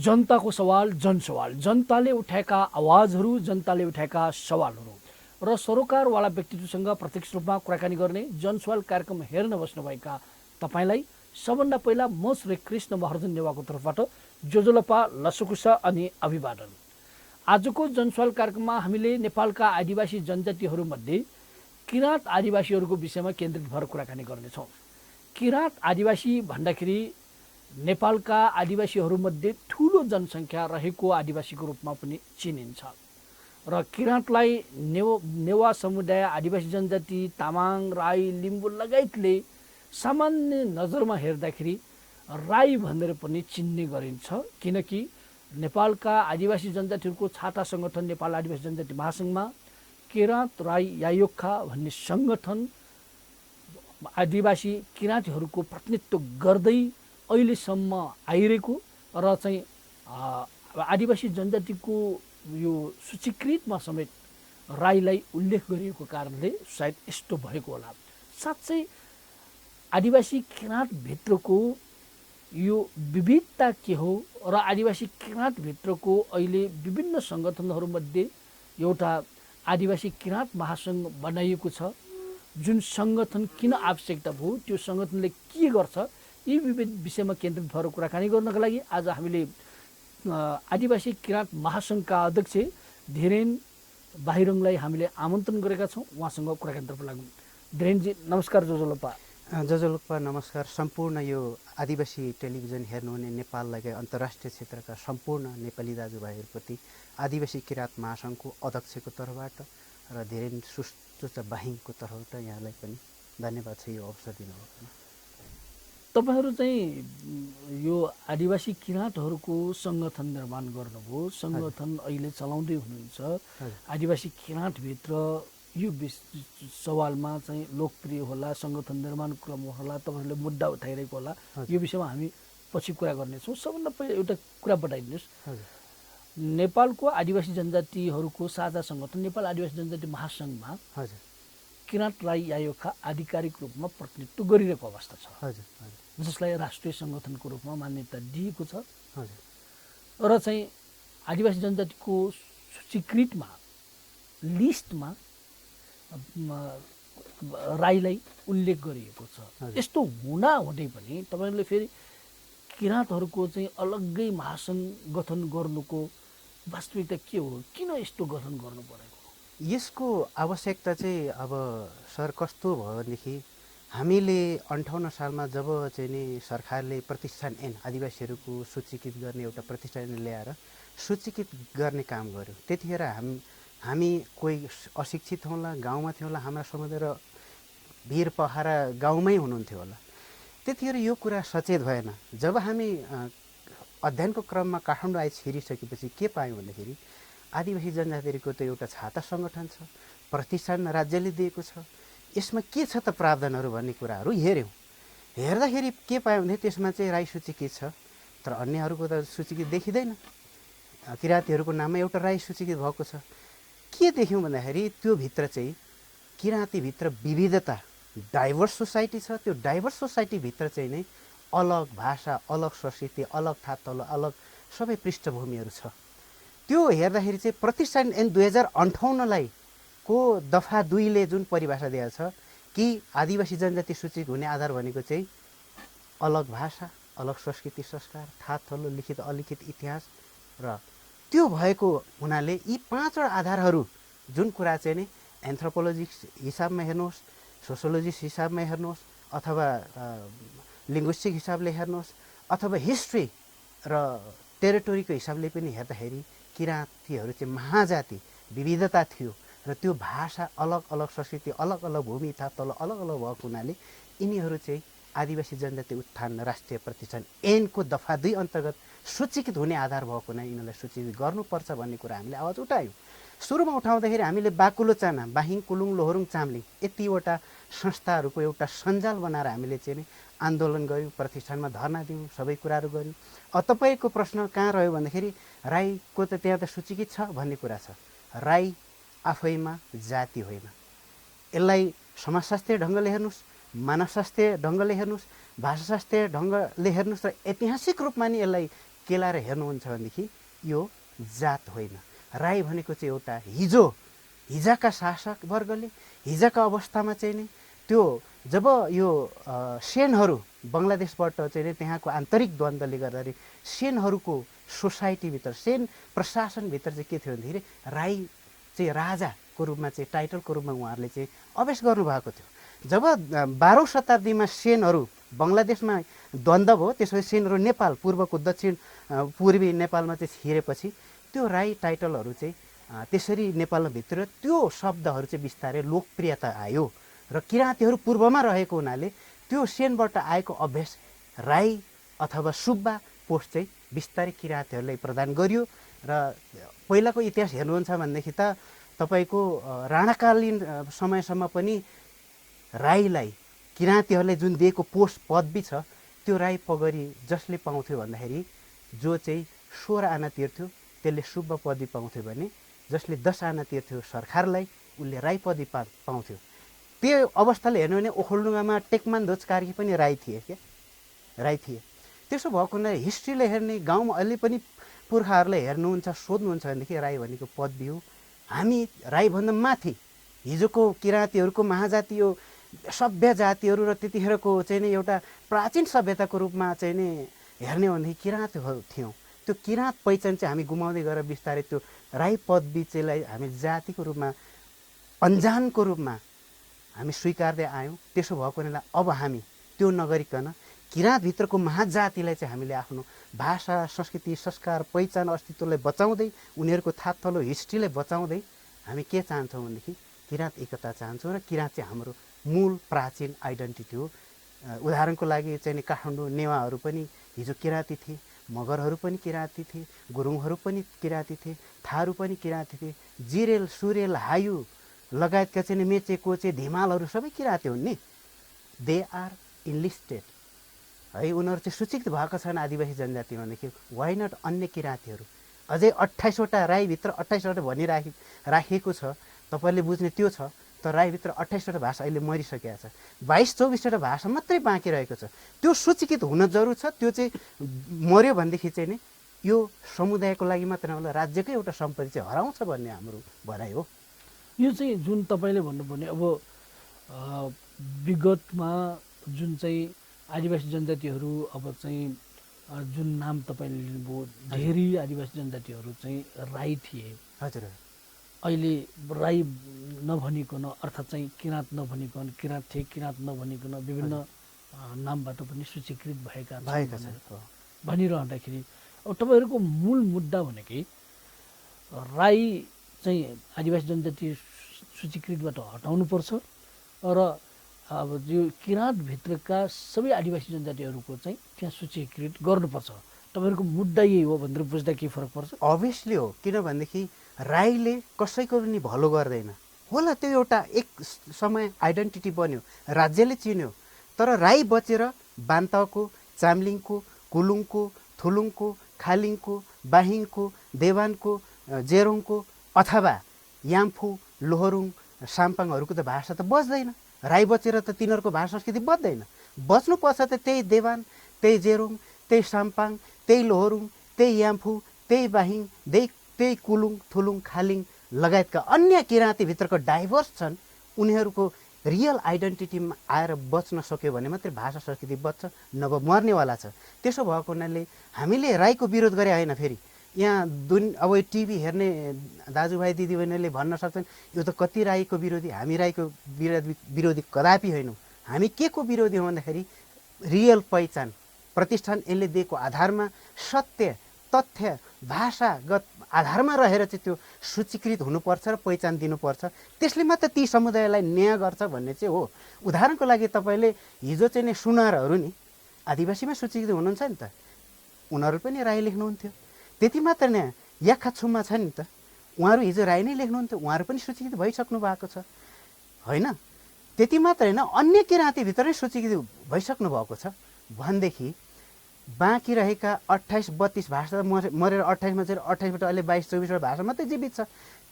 जनताको सवाल जनसवाल, जनताले उठाएका आवाजहरू, जनताले उठाएका सवालहरू र सरोकारवाला व्यक्तित्वसँग प्रत्यक्ष रूपमा कुराकानी गर्ने जनसवाल कार्यक्रम हेर्न बस्नुभएका तपाईँलाई सबभन्दा पहिला म श्री कृष्ण महर्जन नेवाको तर्फबाट जोजोलपा लसकुसा अनि अभिवादन। आजको जनसवाल कार्यक्रममा हामीले नेपालका आदिवासी जनजातिहरूमध्ये किराँत आदिवासीहरूको विषयमा केन्द्रित भएर कुराकानी गर्नेछौँ। किराँत आदिवासी भन्दाखेरि नेपालका आदिवासीहरूमध्ये ठुलो जनसङ्ख्या रहेको आदिवासीको रूपमा पनि चिनिन्छ र किराँतलाई नेवा समुदाय, आदिवासी जनजाति, तामाङ, राई, लिम्बू लगायतले सामान्य नजरमा हेर्दाखेरि राई भनेर पनि चिन्ने गरिन्छ, किनकि नेपालका आदिवासी जनजातिहरूको छाता सङ्गठन नेपाल आदिवासी जनजाति महासङ्घमा किराँत, राई, यायोक्खा भन्ने सङ्गठन आदिवासी किराँतीहरूको प्रतिनिधित्व गर्दै अहिलेसम्म आइरहेको र चाहिँ आदिवासी जनजातिको यो सूचीकृतमा समेत राईलाई उल्लेख गरिएको कारणले सायद यस्तो भएको होला। साँच्चै आदिवासी किराँतभित्रको यो विविधता के हो र आदिवासी किराँतभित्रको अहिले विभिन्न सङ्गठनहरूमध्ये एउटा आदिवासी किराँत महासङ्घ बनाइएको छ, जुन सङ्गठन किन आवश्यकता भयो, त्यो सङ्गठनले के गर्छ, यी विविध विषयमा केन्द्रित भएर कुराकानी गर्नका लागि आज हामीले आदिवासी किराँत महासङ्घका अध्यक्ष धीरेन बाहिरङलाई हामीले आमन्त्रण गरेका छौँ। उहाँसँग कुराकानीतर्फ लागौँ। धीरेनजी नमस्कार। जोजोलपा नमस्कार। सम्पूर्ण यो आदिवासी टेलिभिजन हेर्नुहुने नेपाल लगायत अन्तर्राष्ट्रिय क्षेत्रका सम्पूर्ण नेपाली दाजुभाइहरूप्रति आदिवासी किराँत महासङ्घको अध्यक्षको तर्फबाट र धीरेन सुचोचा बाहिङको तर्फबाट यहाँलाई पनि धन्यवाद छ यो अवसर दिनुभएको। तपाईँहरू चाहिँ यो आदिवासी किराँतहरूको सङ्गठन निर्माण गर्नुभयो, सङ्गठन अहिले चलाउँदै हुनुहुन्छ। आदिवासी किराँतभित्र यो सवालमा चाहिँ लोकप्रिय होला, सङ्गठन निर्माण क्रम होला, तपाईँहरूले मुद्दा उठाइरहेको होला, यो विषयमा हामी पछि कुरा गर्नेछौँ। सबभन्दा पहिला एउटा कुरा बताइदिनुहोस्, नेपालको आदिवासी जनजातिहरूको साझा सङ्गठन नेपाल आदिवासी जनजाति महासङ्घमा किराँत, राई, यायोक्खा आधिकारिक रूपमा प्रतिनिधित्व गरिरहेको अवस्था छ, जसलाई राष्ट्रिय सङ्गठनको रूपमा मान्यता दिएको छ र चाहिँ आदिवासी जनजातिको सूचीकृतमा लिस्टमा राईलाई उल्लेख गरिएको छ। यस्तो हुँदा हुँदै पनि तपाईँहरूले फेरि किराँतहरूको चाहिँ अलग्गै महासङ्घ गठन गर्नुको वास्तविकता के हो? किन यस्तो गठन गर्नु परेको? यसको आवश्यकता चाहिँ अब सर कस्तो भयो भनेदेखि हामीले 58 सालमा जब चाहिँ नि सरकारले प्रतिष्ठान ऐन आदिवासीहरूको सूचीकृत गर्ने एउटा प्रतिष्ठान ल्याएर सूचीकृत गर्ने काम गर्यो, त्यतिखेर हामी कोही अशिक्षित होला, गाउँमा थियो होला, हाम्रा समुदाय र भिर पहारा गाउँमै हुनुहुन्थ्यो होला। त्यतिखेर यो कुरा सचेत भएन। जब हामी अध्ययनको क्रममा काठमाडौँ आइ छिरिसकेपछि के पायौँ भन्दाखेरि आदिवासी जनजातिहरूको त एउटा छाता सङ्गठन छ, प्रतिष्ठान राज्यले दिएको छ, यसमा के छ त प्रावधानहरू भन्ने कुराहरू हेऱ्यौँ। हेर्दाखेरि के पायौँ भने त्यसमा चाहिँ राई सूचीकृत छ, तर अन्यहरूको त सूचीकृत देखिँदैन। किराँतीहरूको नाममा एउटा राई सूचीकृत भएको छ। के देख्यौँ भन्दाखेरि त्यो भित्र चाहिँ किराँतीभित्र विविधता, डाइभर्स सोसाइटी छ। त्यो डाइभर्स सोसाइटीभित्र चाहिँ नै अलग भाषा, अलग संस्कृति, अलग ठातलो, अलग सबै पृष्ठभूमिहरू छ। त्यो हेर्दाखेरि चाहिँ प्रतिष्ठान ऐन 2058 को दफा 2 ले जुन परिभाषा दिएको छ कि आदिवासी जनजाति सूचित हुने आधार भनेको चाहिँ अलग भाषा, अलग संस्कृति, संस्कार, ठातलो, लिखित अलिखित इतिहास र त्यो भएको हुनाले यी 5वटा आधारहरू जुन कुरा चाहिँ नि एन्थ्रोपोलोजिक हिसाबमा हेर्नुहोस्, सोसियोलोजिस्ट हिसाबमा हेर्नुहोस्, अथवा लिङ्ग्विस्टिक हिसाबले हेर्नुहोस्, अथवा हिस्ट्री र टेरिटोरीको हिसाबले पनि हेर्दाखेरि किराँतीहरू चाहिँ महाजाति विविधता थियो र त्यो भाषा अलग अलग, संस्कृति अलग अलग, भूमि ठातलो अलग अलग भएको हुनाले यिनीहरू चाहिँ आदिवासी जनजाति उत्थान राष्ट्रिय प्रतिष्ठान ऐनको दफा 2 अन्तर्गत सूचीकृत हुने आधार भएको हुनाले यिनीहरूलाई सूचीकृत गर्नुपर्छ भन्ने कुरा हामीले आवाज उठायौँ। सुरुमा उठाउँदाखेरि हामीले बाकुलो चाना, बाहिङ, कुलुङ, लोहोरुङ, चाम्लिङ यतिवटा संस्थाहरूको एउटा सञ्जाल बनाएर हामीले चाहिँ आन्दोलन गऱ्यौँ, प्रतिष्ठानमा धर्ना दियौँ, सबै कुराहरू गऱ्यौँ। तपाईँको प्रश्न कहाँ रह्यो भन्दाखेरि राईको त त्यहाँ त सूचीकृत छ भन्ने कुरा छ। राई आफैमा जाति होइन। यसलाई समाजशास्त्रीय ढङ्गले हेर्नुहोस्, मानवशास्त्रीय ढङ्गले हेर्नुहोस्, भाषाशास्त्रीय ढङ्गले हेर्नुहोस् र ऐतिहासिक रूपमा नि यसलाई केलाएर हेर्नुहुन्छ भनेदेखि यो जात होइन। राई भनेको चाहिँ एउटा हिजोका शासक वर्गले हिजोका अवस्थामा चाहिँ नि त्यो जब यो सेनहरू बङ्गलादेशबाट चाहिँ नि त्यहाँको आन्तरिक द्वन्द्वले गर्दाखेरि सेनहरूको सोसाइटीभित्र सेन प्रशासनभित्र चाहिँ के थियो भन्दाखेरि राई चाहिँ राजाको रूपमा चाहिँ टाइटलको रूपमा उहाँहरूले चाहिँ अभ्यास गर्नुभएको थियो। जब 12औं शताब्दीमा सेनहरू बङ्गलादेशमा द्वन्द्व भयो, त्यसपछि सेनहरू नेपाल पूर्वको दक्षिण पूर्वी नेपालमा चाहिँ छिरेपछि त्यो राई टाइटलहरू चाहिँ त्यसरी नेपालमा भित्र त्यो शब्दहरू चाहिँ बिस्तारै लोकप्रियता आयो र किराँतीहरू पूर्वमा रहेको हुनाले त्यो सेनबाट आएको अभ्यास राई अथवा सुब्बा पोस्ट चाहिँ बिस्तारै किराँतीहरूलाई प्रदान गरियो। र पहिलाको इतिहास हेर्नुहुन्छ भनेदेखि त तपाईँको राणाकालीन समयसम्म पनि राईलाई किराँतीहरूलाई जुन दिएको पोस्ट पदवी छ त्यो राई पगरी जसले पाउँथ्यो भन्दाखेरि जो चाहिँ 16 आना तिर्थ्यो त्यसले सुब्बा पदवी पाउँथ्यो भने जसले 10 आना तिर्थ्यो सरकारलाई उसले राई पदवी पाउँथ्यो। त्यो अवस्थाले हेर्नु भने ओखलडुङ्गामा टेकमान ध्वज कार्की पनि राई थिए क्या, राई थिए। त्यसो भएको हुनाले हिस्ट्रीले हेर्ने गाउँमा अहिले पनि पुर्खाहरूलाई हेर्नुहुन्छ सोध्नुहुन्छ भनेदेखि राई भनेको पदवी हो। हामी राईभन्दा माथि हिजोको किराँतीहरूको महाजाति यो सभ्य जातिहरू र त्यतिखेरको चाहिँ नि एउटा प्राचीन सभ्यताको रूपमा चाहिँ नि हेर्ने भनेदेखि किराँतहरू थियौँ। त्यो किराँत पहिचान चाहिँ हामी गुमाउँदै गएर बिस्तारै त्यो राई पदवी चाहिँलाई हामी जातिको रूपमा अन्जानको रूपमा हामी स्वीकार्दै आयौँ। त्यसो भएको हुनाले अब हामी त्यो नगरिकन किराँतभित्रको महाजातिलाई चाहिँ हामीले आफ्नो भाषा संस्कृति संस्कार पहिचान अस्तित्वलाई बचाउँदै उनीहरूको थाकथलो हिस्ट्रीलाई बचाउँदै हामी के चाहन्छौँ भनेदेखि किराँत एकता चाहन्छौँ र किराँत चाहिँ हाम्रो मूल प्राचीन आइडेन्टिटी हो। उदाहरणको लागि चाहिँ नि काठमाडौँ नेवाहरू पनि हिजो किराँती थिए, मगरहरू पनि किराँती थिए, गुरुङहरू पनि किराँती थिए, थारू पनि किराँती थिए, जिरेल सुरेल हायु लगायतका चाहिँ मेचे कोचे धिमालहरू सबै किराँती हुन् नि। दे आर इन्लिस्टेड है, उनीहरू चाहिँ सूचित भएका छन् आदिवासी जनजाति भनेदेखि वाइ नट अन्य किराँतीहरू अझै 28वटा राईभित्र 28वटा राखिएको छ। तपाईँले बुझ्ने त्यो छ, तर राईभित्र 28वटा भाषा अहिले मरिसकेका छ, 22-24वटा भाषा मात्रै बाँकी रहेको छ। त्यो सूचीकृत हुन जरुर छ। त्यो चाहिँ मर्यो भनेदेखि चाहिँ नि यो समुदायको लागि मात्र नभएर राज्यकै एउटा सम्पत्ति चाहिँ हराउँछ भन्ने हाम्रो भनाइ हो। यो चाहिँ जुन तपाईँले भन्नुपर्ने अब विगतमा जुन चाहिँ आदिवासी जनजातिहरू अब चाहिँ जुन नाम तपाईँले लिनुभयो धेरै आदिवासी जनजातिहरू चाहिँ राई थिए। हजुर। अहिले राई नभनिकन अर्थात् चाहिँ किराँत नभनिकन किराँत थिए किराँत नभनिकन विभिन्न नामबाट पनि सूचीकृत भएका छन् भनिरहँदाखेरि अब तपाईँहरूको मूल मुद्दा भनेकै राई चाहिँ आदिवासी जनजाति सूचीकृतबाट हटाउनुपर्छ र अब यो किराँतभित्रका सबै आदिवासी जनजातिहरूको चाहिँ त्यहाँ सूचीकृत गर्नुपर्छ। तपाईँहरूको मुद्दा यही हो भनेर बुझ्दा के फरक पर्छ? अभियसली हो, किनभनेदेखि राईले कसैको पनि भलो गर्दैन होला। त्यो एउटा एक समय आइडेन्टिटी बन्यो, राज्यले चिन्यो। तर राई बचेर बान्ताको, चाम्लिङको, कुलुङको, थुलुङको, खालिङको, बाहिङको, देवानको, जेरोङको अथवा याम्फू, लोहोरुङ, साम्पाङहरूको त भाषा त बच्दैन। राई बचेर त तिनीहरूको भाषा संस्कृति बच्दैन। बच्नुपर्छ त त्यही देवान, त्यही जेरोङ, त्यही साम्पाङ, त्यही लोहोरुङ, त्यही याम्फू, त्यही बाहिङ, त्यही कुलुङ, थुलुङ, खालिङ लगायतका अन्य किराँतीभित्रको डाइभर्स छन्। उनीहरूको रियल आइडेन्टिटीमा आएर बच्न सक्यो भने मात्रै भाषा संस्कृति बच्छ, नभए मर्नेवाला छ। त्यसो भएको हुनाले हामीले राईको विरोध गरे होइन। फेरि यहाँ अब टिभी हेर्ने दाजुभाइ दिदीबहिनीले भन्न सक्छन् यो त कति राईको विरोधी। हामी राईको विरोधी कदापि होइनौँ। हामी के को विरोधी हौँ भन्दाखेरि रियल पहिचान प्रतिष्ठान यसले दिएको आधारमा सत्य तथ्य भाषागत आधारमा रहेर चाहिँ त्यो सूचीकृत हुनुपर्छ र पहिचान दिनुपर्छ। त्यसले मात्र ती समुदायलाई न्याय गर्छ भन्ने चाहिँ हो। उदाहरणको लागि तपाईँले हिजो चाहिँ नि सुनारहरू नि आदिवासीमा सूचीकृत हुनुहुन्छ नि त, उनीहरू पनि राई लेख्नुहुन्थ्यो। त्यति मात्र नै याखाछुममा छ नि त, उहाँहरू हिजो राई नै लेख्नुहुन्थ्यो, उहाँहरू पनि सूचीकृत भइसक्नु भएको छ होइन। त्यति मात्र होइन, अन्य किराँतीभित्र नै सूचीकृत भइसक्नु भएको छ भनेदेखि बाँकी रहेका 28-32 भाषा मरेर 28मा चाहिँ 28बाट अहिले 22-24वटा भाषा मात्रै जीवित छ।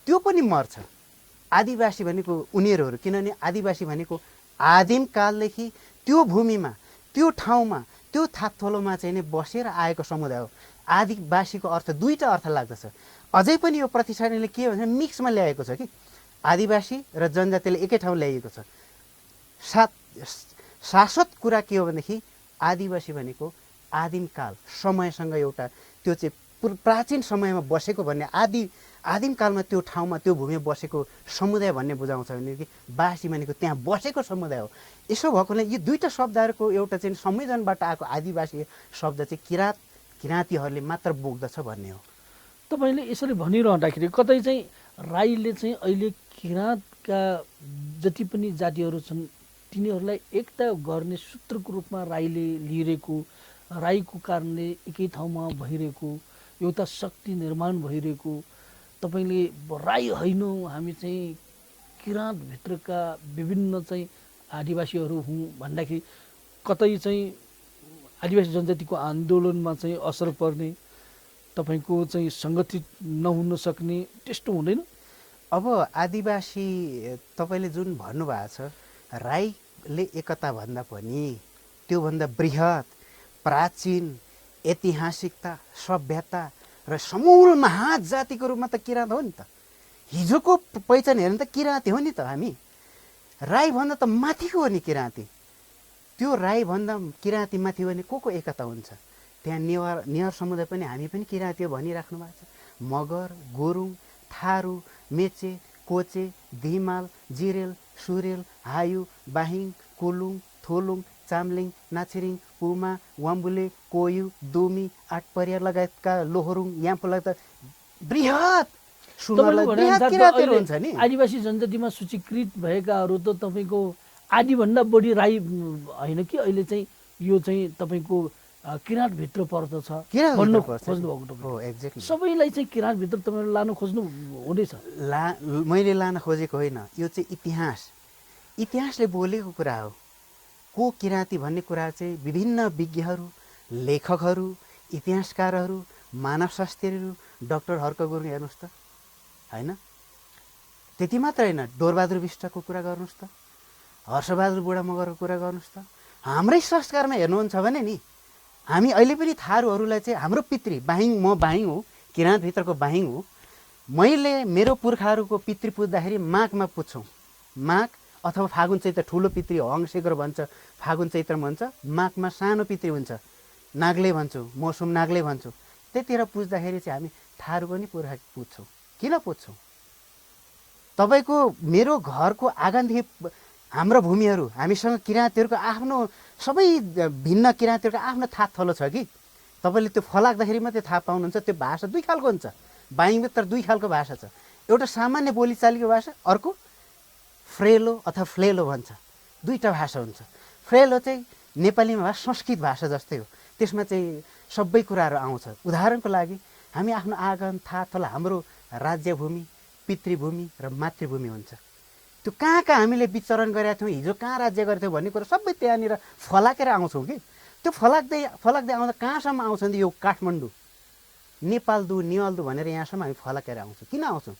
त्यो पनि मर्छ। आदिवासी भनेको उनीहरू, किनभने आदिवासी भनेको आदिम कालदेखि त्यो भूमिमा, त्यो ठाउँमा, त्यो थाकथलोमा चाहिँ नि बसेर आएको समुदाय हो। आदिवासीको अर्थ दुईटा अर्थ लाग्दछ। अझै पनि यो प्रतिष्ठानले के भन्छ मिक्समा ल्याएको छ कि आदिवासी र जनजातिले एकै ठाउँ ल्याइएको छ। शाश्वत कुरा के हो भनेदेखि आदिवासी भनेको आदिमकाल समयसँग एउटा त्यो चाहिँ प्राचीन समयमा बसेको भन्ने आदिमकालमा त्यो ठाउँमा त्यो भूमिमा बसेको समुदाय भन्ने बुझाउँछ भनेदेखि बासी भनेको त्यहाँ बसेको समुदाय हो। यसो भएकोले यो दुईटा शब्दहरूको एउटा चाहिँ संविधानबाट आएको आदिवासी शब्द चाहिँ किराँतीहरूले मात्र बोक्दछ भन्ने हो। तपाईँले यसरी भनिरहँदाखेरि कतै चाहिँ राईले चाहिँ अहिले किराँतका जति पनि जातिहरू छन् तिनीहरूलाई एकता गर्ने सूत्रको रूपमा राईले लिइरहेको, राईको कारणले एकै ठाउँमा भइरहेको एउटा शक्ति निर्माण भइरहेको, तपाईँले राई होइनौँ हामी चाहिँ किराँतभित्रका विभिन्न चाहिँ आदिवासीहरू हौँ भन्दाखेरि कतै चाहिँ आदिवासी जनजातिको आन्दोलनमा चाहिँ असर पर्ने, तपाईँको चाहिँ सङ्गठित नहुन सक्ने त्यस्तो हुँदैन? अब आदिवासी तपाईँले जुन भन्नुभएको छ राईले एकता भन्दा पनि त्योभन्दा बृहत प्राचीन ऐतिहासिकता सभ्यता र समूल महाजातिको रूपमा त किराँत हो नि त। हिजोको पहिचान हेर्नु त किराँती हो नि त। हामी राईभन्दा त माथिको हो नि किराँती। त्यो राईभन्दा किराँती माथि भने को एकता हुन्छ? त्यहाँ नेवार समुदाय पनि हामी पनि किराँती हो भनिराख्नु भएको छ। मगर, गुरुङ, थारू, मेचे, कोचे, धिमाल, जिरेल, सुरेल, हायु, बाहिङ, कुलुङ, थोलुङ, चाम्लिङ, नाछिरिङ, पुमा, वाम्बुले, कोयु, दोमी, आठपरिया लगायतका लोहोरुङ, याम्फो लगायत बृहत हुन्छ नि। आदिवासी जनजातिमा सूचीकृत भएकाहरू त तपाईँको आदिभन्दा बढी राई होइन कि अहिले चाहिँ यो चाहिँ तपाईँको किराँतभित्र पर्दछ भन्नु खोज्नुभएको? सबैलाई चाहिँ किराँतभित्र तपाईँले लानु खोज्नु हुँदैछ? मैले लान खोजेको होइन, यो चाहिँ इतिहासले बोलेको कुरा हो। को किराँती भन्ने कुरा चाहिँ विभिन्न विज्ञहरू, लेखकहरू, इतिहासकारहरू, मानवशास्त्रीहरू, डाक्टर हर्क गुरुङ हेर्नुहोस् त, होइन? त्यति मात्र होइन, डोरबहादुर बिष्टको कुरा गर्नुहोस् त, हर्षबहादुर बुढा मगरको कुरा गर्नुहोस् त। हाम्रै संस्कारमा हेर्नुहुन्छ भने नि हामी अहिले पनि थारूहरूलाई चाहिँ हाम्रो पितृ बाहिङ, म बाहिङ हो, किराँतभित्रको बाहिङ हो। मैले मेरो पुर्खाहरूको पितृ पुज्दाखेरि माघमा पुज्छौँ। माघ अथवा फागुन चैत्र ठुलो पितृ हङसेगर भन्छ, फागुन चैत्रमा भन्छ। माघमा सानो पितृ हुन्छ, नाग्ले भन्छौँ, मौसम नाग्ले भन्छौँ। त्यतिखेर पुज्दाखेरि चाहिँ हामी थारू पनि पुर्खा पुज्छौँ। किन पुज्छौँ? तपाईँको मेरो घरको आँगनदेखि हाम्रो भूमिहरू हामीसँग किराँतीहरूको आफ्नो सबै भिन्न किराँतीहरूको आफ्नो थाहा थलो छ कि तपाईँले त्यो फलाक्दाखेरि मात्रै थाहा पाउनुहुन्छ। त्यो भाषा दुई खालको हुन्छ। बाइङभित्र दुई खालको भाषा छ। एउटा सामान्य बोलीचालीको भाषा, अर्को फ्रेलो अथवा फ्लेलो भन्छ। दुईवटा भाषा हुन्छ। फ्रेलो चाहिँ नेपालीमा भाषा संस्कृत भाषा जस्तै हो, त्यसमा चाहिँ सबै कुराहरू आउँछ। उदाहरणको लागि हामी आफ्नो आँगन थाहा थलो, हाम्रो राज्यभूमि, पितृभूमि र मातृभूमि हुन्छ। त्यो कहाँ हामीले विचरण गरेका थियौँ, हिजो कहाँ राज्य गरेको थियौँ भन्ने कुरा सबै त्यहाँनिर फलाकेर आउँछौँ कि त्यो फलाक्दै आउँदा कहाँसम्म आउँछ नि? यो काठमाडौँ, नेपालदु, निवालदु भनेर यहाँसम्म हामी फलाकेर आउँछौँ। किन आउँछौँ?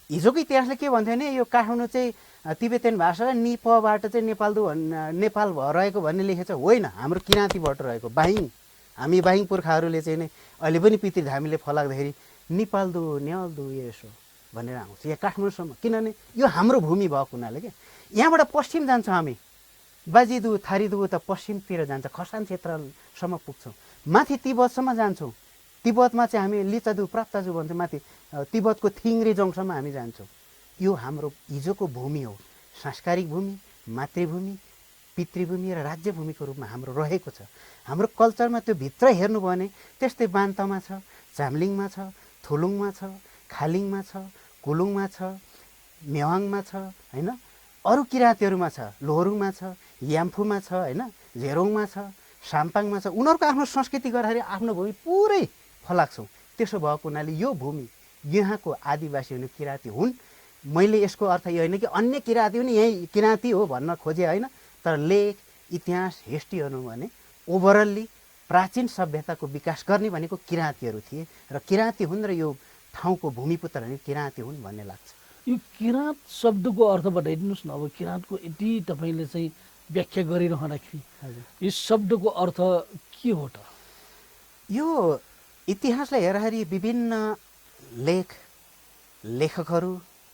हिजोको इतिहासले के भन्थ्यो भने यो काठमाडौँ चाहिँ तिब्बतेन भाषा निपबाट चाहिँ नेपाल रहेको भन्ने लेखेको छ। होइन, हाम्रो किराँतीबाट रहेको बाहिङ। हामी बाहिङ पुर्खाहरूले चाहिँ नै अहिले पनि पितृ हामीले फलाक्दाखेरि नेपालदु, नेवालदु यसो भनेर आउँछ यहाँ काठमाडौँसम्म। किनभने यो हाम्रो भूमि भएको हुनाले क्या। यहाँबाट पश्चिम जान्छौँ हामी, बाजिदु थारिदु त पश्चिमतिर जान्छ, खरसाङ क्षेत्रसम्म पुग्छौँ। माथि तिब्बतसम्म जान्छौँ। तिब्बतमा चाहिँ हामी लिचादु प्राप्ताजु भन्छौँ। माथि तिब्बतको थिङ्रे जोङसम्म हामी जान्छौँ। यो हाम्रो हिजोको भूमि हो। सांस्कारिक भूमि, मातृभूमि, पितृभूमि र राज्यभूमिको रूपमा हाम्रो रहेको छ। हाम्रो कल्चरमा त्यो भित्र हेर्नु भने त्यस्तै बान्तमा छ, चाम्लिङमा छ, थुलुङमा छ, खालिङमा छ, कुलुङमा छ, मेवाङमा छ, होइन? अरू किराँतीहरूमा छ, लोहोरुङमा छ, याम्फूमा छ, होइन? झेरोङमा छ, साम्पाङमा छ। उनीहरूको आफ्नो संस्कृति गर्दाखेरि आफ्नो भूमि पुरै फलाक्छौँ। त्यसो भएको हुनाले यो भूमि यहाँको आदिवासी हुने किराँती हुन्। मैले यसको अर्थ यो होइन कि अन्य किराँती पनि यहीँ किराँती हो भन्न खोजेँ, होइन। तर लेख, इतिहास, हिस्ट्री हेर्नु भने ओभरअल्ली प्राचीन सभ्यताको विकास गर्ने भनेको किराँतीहरू थिए र किराँती हुन् र यो ठाउँको भूमिपुत्र भने किराँती हुन् भन्ने लाग्छ। यो किराँत शब्दको अर्थ बताइदिनुहोस् न। अब किराँतको यति तपाईँले चाहिँ व्याख्या गरिरहँदाखेरि यस शब्दको अर्थ के हो त? यो इतिहासलाई हेर्दाखेरि विभिन्न लेखकहरू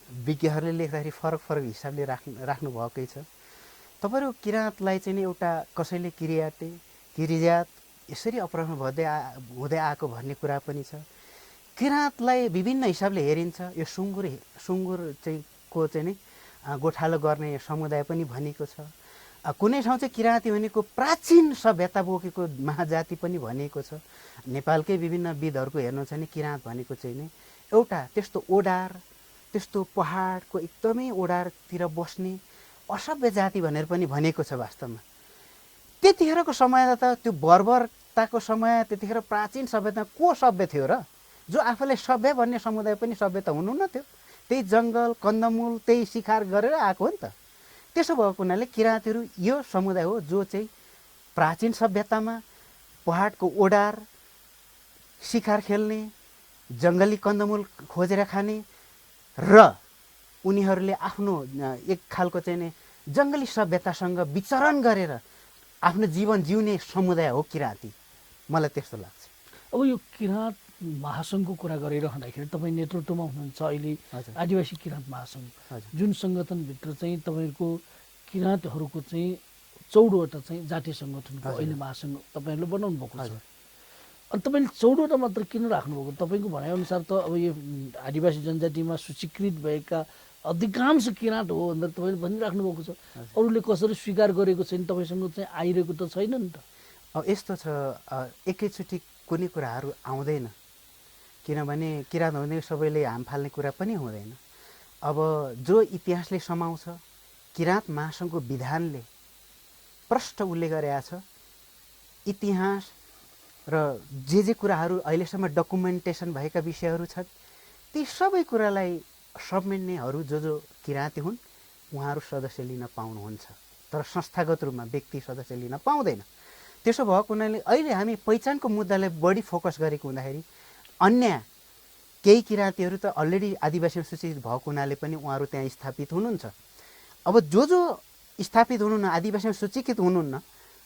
विज्ञहरूले लेख्दाखेरि फरक फरक हिसाबले राख्नु भएकै छ। तपाईँहरू किराँतलाई चाहिँ नि एउटा कसैले किरिजात यसरी अपराह्न हुँदै आएको भन्ने कुरा पनि छ। किराँतलाई विभिन्न हिसाबले हेरिन्छ। यो सुँगुर चाहिँ को चाहिँ नि गोठालो गर्ने समुदाय पनि भनिएको छ। कुनै ठाउँ चाहिँ किराँती भनेको प्राचीन सभ्यता बोकेको महाजाति पनि भनिएको छ। नेपालकै विभिन्न विधहरूको हेर्नु छ भने किराँत भनेको चाहिँ नि एउटा त्यस्तो ओडार, त्यस्तो पहाडको एकदमै ओडारतिर बस्ने असभ्य जाति भनेर पनि भनिएको छ। वास्तवमा त्यतिखेरको समयमा त त्यो बर्बरताको समय, त्यतिखेर प्राचीन सभ्यता को सभ्य थियो र? जो आफूलाई सभ्य भन्ने समुदाय पनि सभ्य त हुनु न थियो। त्यही जङ्गल कन्दमूल त्यही शिकार गरेर आएको हो नि त। त्यसो भएको हुनाले किराँतीहरू यो समुदाय हो जो चाहिँ प्राचीन सभ्यतामा पहाडको ओडार, शिकार खेल्ने, जङ्गली कन्दमूल खोजेर खाने र उनीहरूले आफ्नो एक खालको चाहिँ नि जङ्गली सभ्यतासँग विचरण गरेर आफ्नो जीवन जिउने समुदाय हो किराँती। मलाई त्यस्तो लाग्छ। अब यो किराँत महासङ्घको कुरा गरिरहँदाखेरि तपाईँ नेतृत्वमा हुनुहुन्छ अहिले आदिवासी किराँत महासङ्घ, जुन सङ्गठनभित्र चाहिँ तपाईँहरूको किराँतहरूको चाहिँ 14वटा चाहिँ जातीय सङ्गठनको अहिले महासङ्घ तपाईँहरूले बनाउनु भएको छ। अनि तपाईँले 14वटा मात्र किन राख्नुभएको? तपाईँको भनाइअनुसार त अब यो आदिवासी जनजातिमा सूचीकृत भएका अधिकांश किराँत हो भनेर तपाईँले भनिराख्नु भएको छ। अरूले कसरी स्वीकार गरेको छैन, तपाईँसँग चाहिँ आइरहेको त छैन नि त। अब यस्तो छ, एकैचोटि कुनै कुराहरू आउँदैन, किनभने किराँत हुने सबैले हाम फाल्ने कुरा पनि हुँदैन। अब जो इतिहासले समाउँछ, किराँत महासङ्घको विधानले प्रष्ट उल्लेख गरेका छ। इतिहास र जे कुराहरू अहिलेसम्म डकुमेन्टेसन भएका विषयहरू छन् ती सबै कुरालाई समेट्नेहरू जो किराँती हुन् उहाँहरू सदस्य लिन पाउनुहुन्छ, तर संस्थागत रूपमा व्यक्ति सदस्य लिन पाउँदैन। त्यसो भएको हुनाले अहिले हामी पहिचानको मुद्दालाई बढी फोकस गरेको हुँदाखेरि अन्य केही किराँतीहरू त अलरेडी आदिवासीमा सूचित भएको हुनाले पनि उहाँहरू त्यहाँ स्थापित हुनुहुन्छ। अब जो स्थापित हुनुहुन्न, आदिवासीमा सूचीकृत हुनुहुन्न,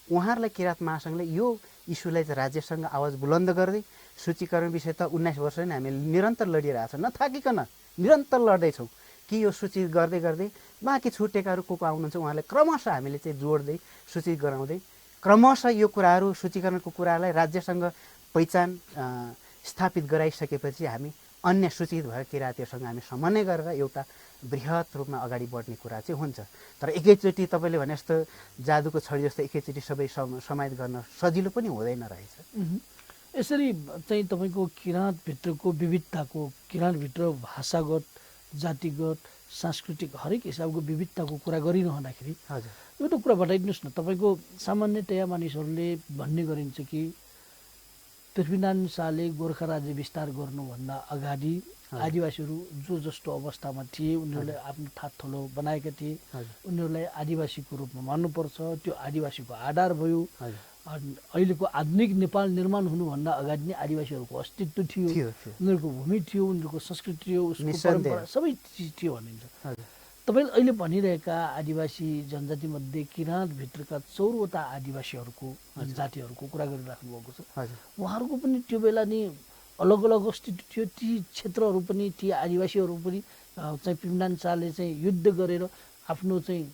उहाँहरूलाई किराँत महासङ्घले यो इस्युलाई चाहिँ राज्यसँग आवाज बुलन्द गर्दै सूचीकरण विषय त 19 वर्ष नै हामीले निरन्तर लडिरहेको छ, नथाकिकन निरन्तर लड्दैछौँ कि यो सूचित गर्दै गर्दै बाँकी छुटेकाहरू को आउनुहुन्छ उहाँलाई क्रमशः हामीले चाहिँ जोड्दै सूचित गराउँदै क्रमशः यो कुराहरू सूचीकरणको कुरालाई राज्यसँग पहिचान स्थापित गराइसकेपछि हामी अन्य सूचित भएका किराँतीहरूसँग हामी समन्वय गरेर एउटा बृहत रूपमा अगाडि बढ्ने कुरा चाहिँ हुन्छ। तर एकैचोटि तपाईँले भने जस्तो जादुको छडी जस्तो एकैचोटि सबै समाहित गर्न सजिलो पनि हुँदैन रहेछ। यसरी चाहिँ तपाईँको किराँतभित्रको विविधताको, किराँतभित्र भाषागत, जातिगत, सांस्कृतिक हरेक हिसाबको विविधताको कुरा गरिरहँदाखेरि एउटा कुरा बताइदिनुहोस् न। तपाईँको सामान्यतया मानिसहरूले भन्ने गरिन्छ कि पृथ्वीनारायण शाहले गोर्खा राज्य विस्तार गर्नुभन्दा अगाडि आदिवासीहरू जो जस्तो अवस्थामा थिए उनीहरूले आफ्नो ठाठलो बनाएका थिए, उनीहरूलाई आदिवासीको रूपमा मान्नुपर्छ, त्यो आदिवासीको आधार भयो। अहिलेको आधुनिक नेपाल निर्माण हुनुभन्दा अगाडि नै आदिवासीहरूको अस्तित्व थियो, उनीहरूको भूमि थियो, उनीहरूको संस्कृति थियो, उसको परम्परा सबै चिज थियो भनिन्छ। तपाईँले अहिले भनिरहेका आदिवासी जनजातिमध्ये किराँतभित्रका 14वटा आदिवासीहरूको जातिहरूको कुरा गरिराख्नु भएको छ। उहाँहरूको पनि त्यो बेला नि अलग अलग अस्तित्व थियो। ती क्षेत्रहरू पनि, ती आदिवासीहरू पनि चाहिँ पृथ्वीनारायण शाहले चाहिँ युद्ध गरेर आफ्नो चाहिँ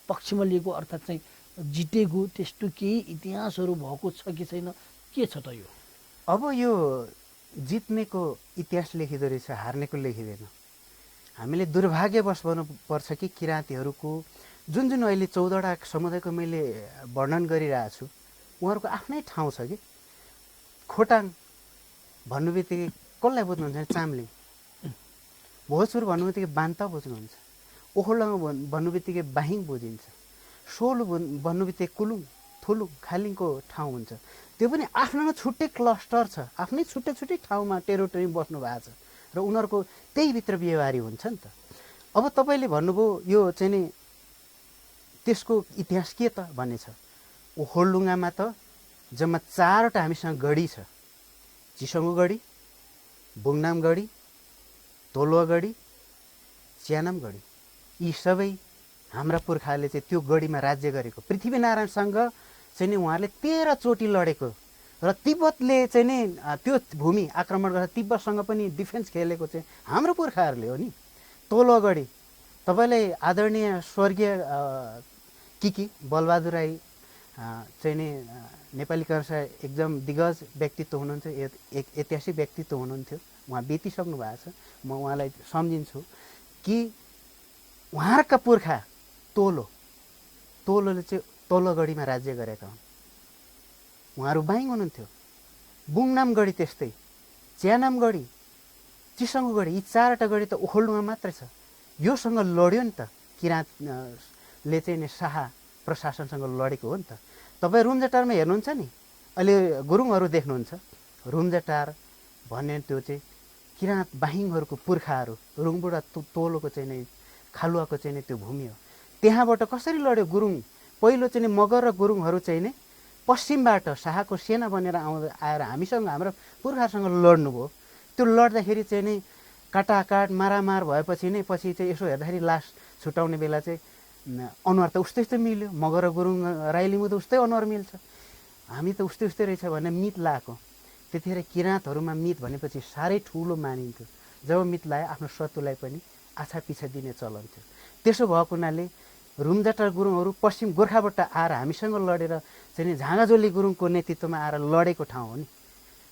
पक्षमा लिएको अर्थात् चाहिँ जितेको त्यस्तो केही इतिहासहरू भएको छ कि छैन, के छ त यो? अब यो जित्नेको इतिहास लेखिँदो रहेछ, हार्नेको लेखिँदैन। हामीले दुर्भाग्यवश भन्नुपर्छ कि किराँतीहरूको जुन अहिले 14वटा समुदायको मैले वर्णन गरिरहेको छु उहाँहरूको आफ्नै ठाउँ छ कि। खोटाङ भन्नु बित्तिकै कसलाई बुझ्नुहुन्छ? चाम्लिङ। भोजपुर भन्नु बित्तिकै बान्ता बुझ्नुहुन्छ। ओखलडुङ्गा भन्नु बित्तिकै बाहिङ बुझिन्छ। सोलु भन्नु बित्तिकै कुलुङ, थुलुङ, खालिङको ठाउँ हुन्छ। त्यो पनि आफ्नो छुट्टै क्लस्टर छ, आफ्नै छुट्टै छुट्टै ठाउँमा टेरिटोरी बस्नु भएको छ र उनीहरूको त्यही भित्र व्यवहारी हुन्छ नि त। अब तपाईँले भन्नुभयो यो चाहिँ नि त्यसको इतिहास के त भन्ने छ। ओखलडुङ्गामा त जम्मा 4वटा हामीसँग गढी छ। चिसङ्गो गढी, बुङनाम गढी, तोलुवा गढी, च्यानाम गढी। यी सबै हाम्रा पुर्खाले चाहिँ त्यो गढीमा राज्य गरेको। पृथ्वीनारायणसँग चाहिँ नि उहाँहरूले 13 चोटि लडेको र तिब्बतले चाहिँ नि त्यो भूमि आक्रमण गरेर तिब्बतसँग पनि डिफेन्स खेलेको चाहिँ हाम्रो पुर्खाहरूले हो नि। तोलगढी तपाईँले आदरणीय स्वर्गीय किकी बलबहादुर राई चाहिँ नि नेपाली काङ्ग्रेसका एकदम दिग्गज व्यक्तित्व हुनुहुन्थ्यो, एक ऐतिहासिक व्यक्तित्व हुनुहुन्थ्यो। उहाँ बितिसक्नु भएको छ। म उहाँलाई सम्झिन्छु कि उहाँका पुर्खा तोलोले चाहिँ तोलगढीमा राज्य गरेका हुन्। उहाँहरू बाइङ हुनुहुन्थ्यो। बुङनाम गढी त्यस्तै, च्यानाम गढी, चिसङ्गु गढी, यी 4वटा गढी त ओखलडुङ्गा मात्रै छ। योसँग लड्यो नि त, किराँतले चाहिँ नि शाह प्रशासनसँग लडेको हो नि त। तपाईँ रुम्जाटारमा हेर्नुहुन्छ नि, अहिले गुरुङहरू देख्नुहुन्छ। रुम्जाटार भन्ने त्यो चाहिँ किराँत बाहिङहरूको पुर्खाहरू, रुङबुढा तोलोको चाहिँ नि खालुवाको चाहिँ नि त्यो भूमि हो। त्यहाँबाट कसरी लड्यो गुरुङ? पहिलो चाहिँ नि मगर र गुरुङहरू चाहिँ नि पश्चिमबाट शाहको सेना बनेर आएर हामीसँग, हाम्रो पुर्खाहरूसँग लड्नुभयो। त्यो लड्दाखेरि चाहिँ नि काटाकाट मारामार भएपछि नै पछि चाहिँ यसो हेर्दाखेरि लास छुटाउने बेला चाहिँ अनुहार त उस्तै उस्तै मिल्यो। मगर र गुरुङ राई लिम्बू त उस्तै अनुहार मिल्छ, हामी त उस्तै उस्तै रहेछ भन्ने मित लागेको। त्यतिखेर किराँतहरूमा मित भनेपछि साह्रै ठुलो मानिन्थ्यो। जब मित लाग्यो आफ्नो शत्रुलाई पनि आछा पिछा दिने चलन थियो। त्यसो भएको हुनाले रुम्जाटार गुरुङहरू पश्चिम गोर्खाबाट आएर हामीसँग लडेर चाहिँ नि झाँगाजोली गुरुङको नेतृत्वमा आएर लडेको ठाउँ हो नि।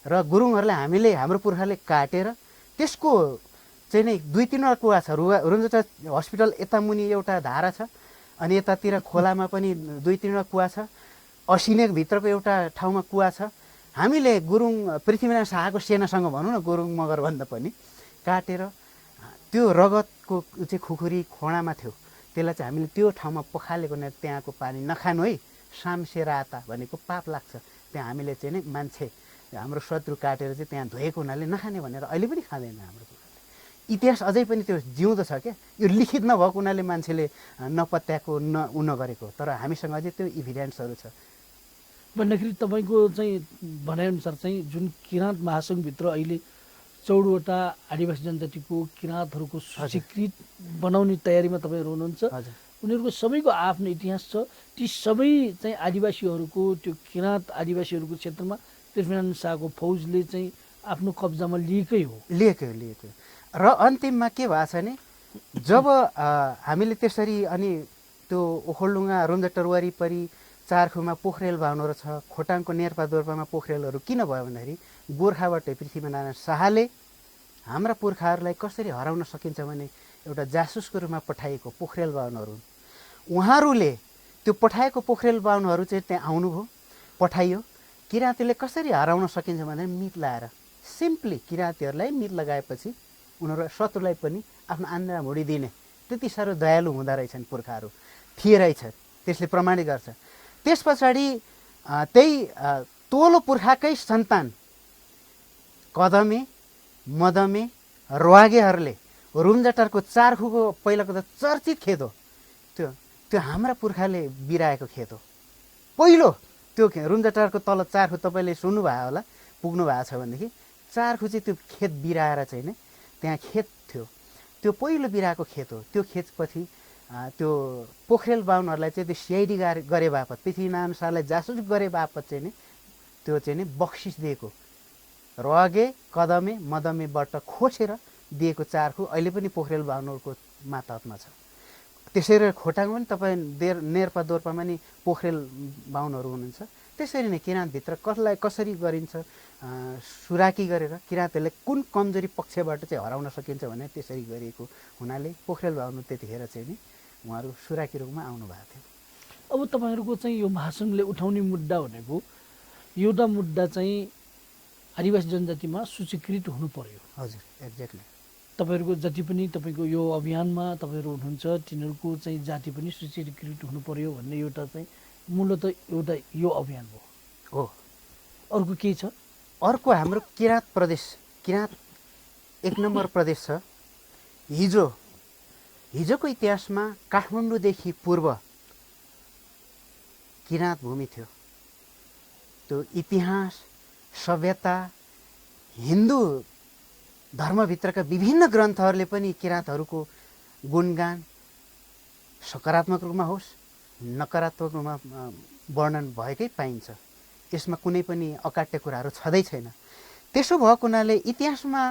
र गुरुङहरूलाई हामीले, हाम्रो पुर्खाले काटेर त्यसको चाहिँ नि 2-3वटा कुवा छ। रुम्जाटार हस्पिटल यता मुनि एउटा धारा छ, अनि यतातिर खोलामा पनि 2-3वटा कुवा छ। असिनेभित्रको एउटा ठाउँमा कुवा छ। हामीले गुरुङ पृथ्वीनारायण शाहको सेनासँग भनौँ न, गुरुङ मगर भन्दा पनि काटेर त्यो रगतको चाहिँ खुकुरी खोडामा थियो, त्यसलाई चाहिँ हामीले त्यो ठाउँमा पखालेको नै त्यहाँको पानी नखानु है, सामसेराता भनेको पाप लाग्छ। त्यहाँ हामीले चाहिँ नि मान्छे हाम्रो शत्रु काटेर चाहिँ त्यहाँ धोएको हुनाले नखाने भनेर अहिले पनि खाँदैन हाम्रो पुर्खाले। इतिहास अझै पनि त्यो जिउँदो छ क्या। यो लिखित नभएको हुनाले मान्छेले नपत्याएको नगरेको, तर हामीसँग अझै त्यो इभिडेन्सहरू छ। भन्दाखेरि तपाईँको चाहिँ भनाइअनुसार चाहिँ जुन किराँत महासङ्घभित्र अहिले 14वटा आदिवासी जनजातिको किराँतहरूको स्वीकृत बनाउने तयारीमा तपाईँहरू हुनुहुन्छ। उनीहरूको सबैको आफ्नो इतिहास छ। ती सबै चाहिँ आदिवासीहरूको, त्यो किराँत आदिवासीहरूको क्षेत्रमा पृथ्वीनारायण शाहको फौजले चाहिँ आफ्नो कब्जामा लिएकै हो। लिएको र अन्तिममा के भएको छ भने जब हामीले त्यसरी अनि त्यो ओखलडुङ्गा रुम्जाटार वरिपरि चारखुमा पोखरेल बाहुनहरू छ, खोटाङको नेर्पा दोर्पामा पोखरेलहरू किन भयो भन्दाखेरि गोर्खाबाट पृथ्वीनारायण शाहले हाम्रा पुर्खाहरूलाई कसरी हराउन सकिन्छ भने एउटा जासुसको रूपमा पठाइएको पोखरेल बाहुनहरू, उहाँहरूले त्यो पठाएको पोखरेल बाहुनहरू चाहिँ त्यहाँ आउनुभयो, पठाइयो। किराँतीले कसरी हराउन सकिन्छ भनेर मित लगाएर, सिम्पली किराँतीहरूलाई मित लगाएपछि उनीहरू शत्रुलाई पनि आफ्नो आन्द्रा भुँडी दिने त्यति साह्रो दयालु हुँदो रहेछन् पुर्खाहरू, थिए रहेछ। त्यसले प्रमाणित गर्छ। त्यस पछाडि त्यही तोलो पुर्खाकै सन्तान कदमे, मदमे, रवागेहरूले रुम्जाटारको चारखुको पहिलाको त चर्चित खेत हो त्यो हाम्रा पुर्खाले बिराएको खेत हो। पहिलो त्यो रुम्जाटारको तल चारखु तपाईँले सुन्नुभयो होला, पुग्नु भएको छ भनेदेखि चारखु चाहिँ त्यो खेत बिराएर चाहिँ नि त्यहाँ खेत थियो, त्यो पहिलो बिराएको खेत हो। त्यो खेतपछि त्यो पोखरेल बाहुनहरूलाई चाहिँ त्यो सिआइडी गरे बापत, पृथ्वीनारायण शाहलाई जासुस गरे बापत चाहिँ नि त्यो चाहिँ नि बक्सिस दिएको, रगे कदमे मदमेबाट खोसेर दिएको चारखु अहिले पनि पोखरेल बाहुनहरूको मातहतमा छ। त्यसरी खोटाङमा पनि तपाईँ नेर्पा दोर्पामा नि पोखरेल बाहुनहरू हुनुहुन्छ। त्यसरी नै किराँतभित्र कसरी गरिन्छ सुराकी गरेर किराँतहरूले कुन कमजोरी पक्षबाट चाहिँ हराउन सकिन्छ भने त्यसरी गरिएको हुनाले पोखरेल बाहुन त्यतिखेर चाहिँ नि उहाँहरू सुराकी रूपमा आउनु भएको थियो। अब तपाईँहरूको चाहिँ यो महासङ्घले उठाउने मुद्दा भनेको एउटा मुद्दा चाहिँ आदिवासी जनजातिमा सूचीकृत हुनु पर्यो। हजुर, एक्ज्याक्टली। तपाईँहरूको जति पनि तपाईँको यो अभियानमा तपाईँहरू हुनुहुन्छ तिनीहरूको चाहिँ जाति पनि सूचीकृत हुनु पर्यो भन्ने एउटा चाहिँ मूलतः एउटा यो अभियान हो। अर्को के छ? अर्को हाम्रो किराँत प्रदेश, किराँत 1 नम्बर प्रदेश छ। हिजोको इतिहासमा काठमाडौँदेखि पूर्व किराँत भूमि थियो। त्यो इतिहास, सभ्यता, हिन्दू धर्मभित्रका विभिन्न ग्रन्थहरूले पनि किराँतहरूको गुणगान सकारात्मक रूपमा होस् नकारात्मक रूपमा वर्णन भएकै पाइन्छ। यसमा कुनै पनि अकाट्य कुराहरू छँदै छैन। त्यसो भएको हुनाले इतिहासमा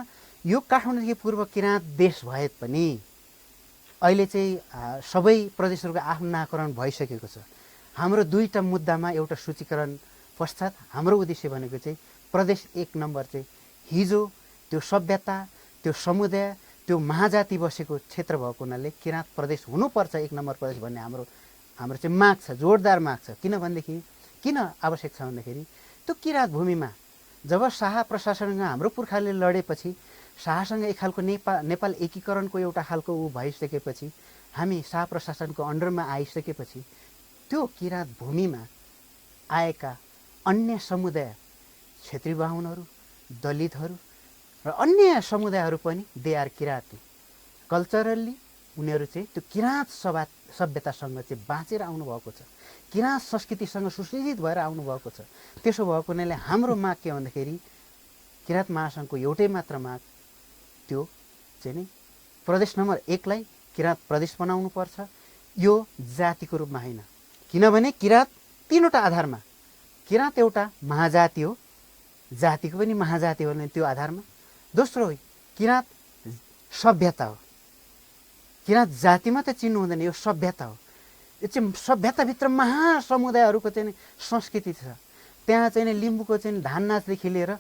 यो काठमाडौँदेखि पूर्व किराँत देश भए पनि अहिले चाहिँ सबै प्रदेशहरूको आफ्नो नामकरण भइसकेको छ। हाम्रो दुईटा मुद्दामा एउटा सूचीकरण पश्चात हाम्रो उद्देश्य भनेको चाहिँ प्रदेश 1 नम्बर चाहिँ हिजो त्यो सभ्यता, त्यो समुदाय, त्यो महाजाति बसेको क्षेत्र भएको हुनाले किराँत प्रदेश हुनुपर्छ 1 नम्बर प्रदेश भन्ने हाम्रो चाहिँ माग छ, जोरदार माग छ। किनभनेदेखि किन आवश्यक छ भन्दाखेरि त्यो किराँत भूमिमा जब शाह प्रशासनसँग हाम्रो पुर्खाले लडेपछि शाहसँग एक खालको नेपाल एकीकरणको एउटा खालको भइसकेपछि हामी शाह प्रशासनको अन्डरमा आइसकेपछि त्यो किराँत भूमिमा आएका अन्य समुदाय, क्षेत्री बाहुनहरू, दलितहरू र अन्य समुदायहरू पनि दे आर किराँती। कल्चरल्ली उनीहरू चाहिँ त्यो किराँत सभ्यतासँग चाहिँ बाँचेर आउनुभएको छ, किराँत संस्कृतिसँग सुसज्जित भएर आउनुभएको छ। त्यसो भएको हुनाले हाम्रो माग के भन्दाखेरि किराँत महासङ्घको एउटै मात्र माग त्यो चाहिँ नि प्रदेश नम्बर 1 लाई किराँत प्रदेश बनाउनुपर्छ, यो जातिको रूपमा होइन। किनभने किराँत 3वटा आधारमा, किराँत एउटा महाजाति हो, जातिको पनि महाजाति हो भने त्यो आधारमा। दोस्रो किराँत सभ्यता हो, किराँत जाति मात्रै चिन्नु हुँदैन, यो सभ्यता हो। यो चाहिँ सभ्यताभित्र महासमुदायहरूको चाहिँ संस्कृति छ। त्यहाँ चाहिँ लिम्बूको चाहिँ धान नाचदेखि लिएर,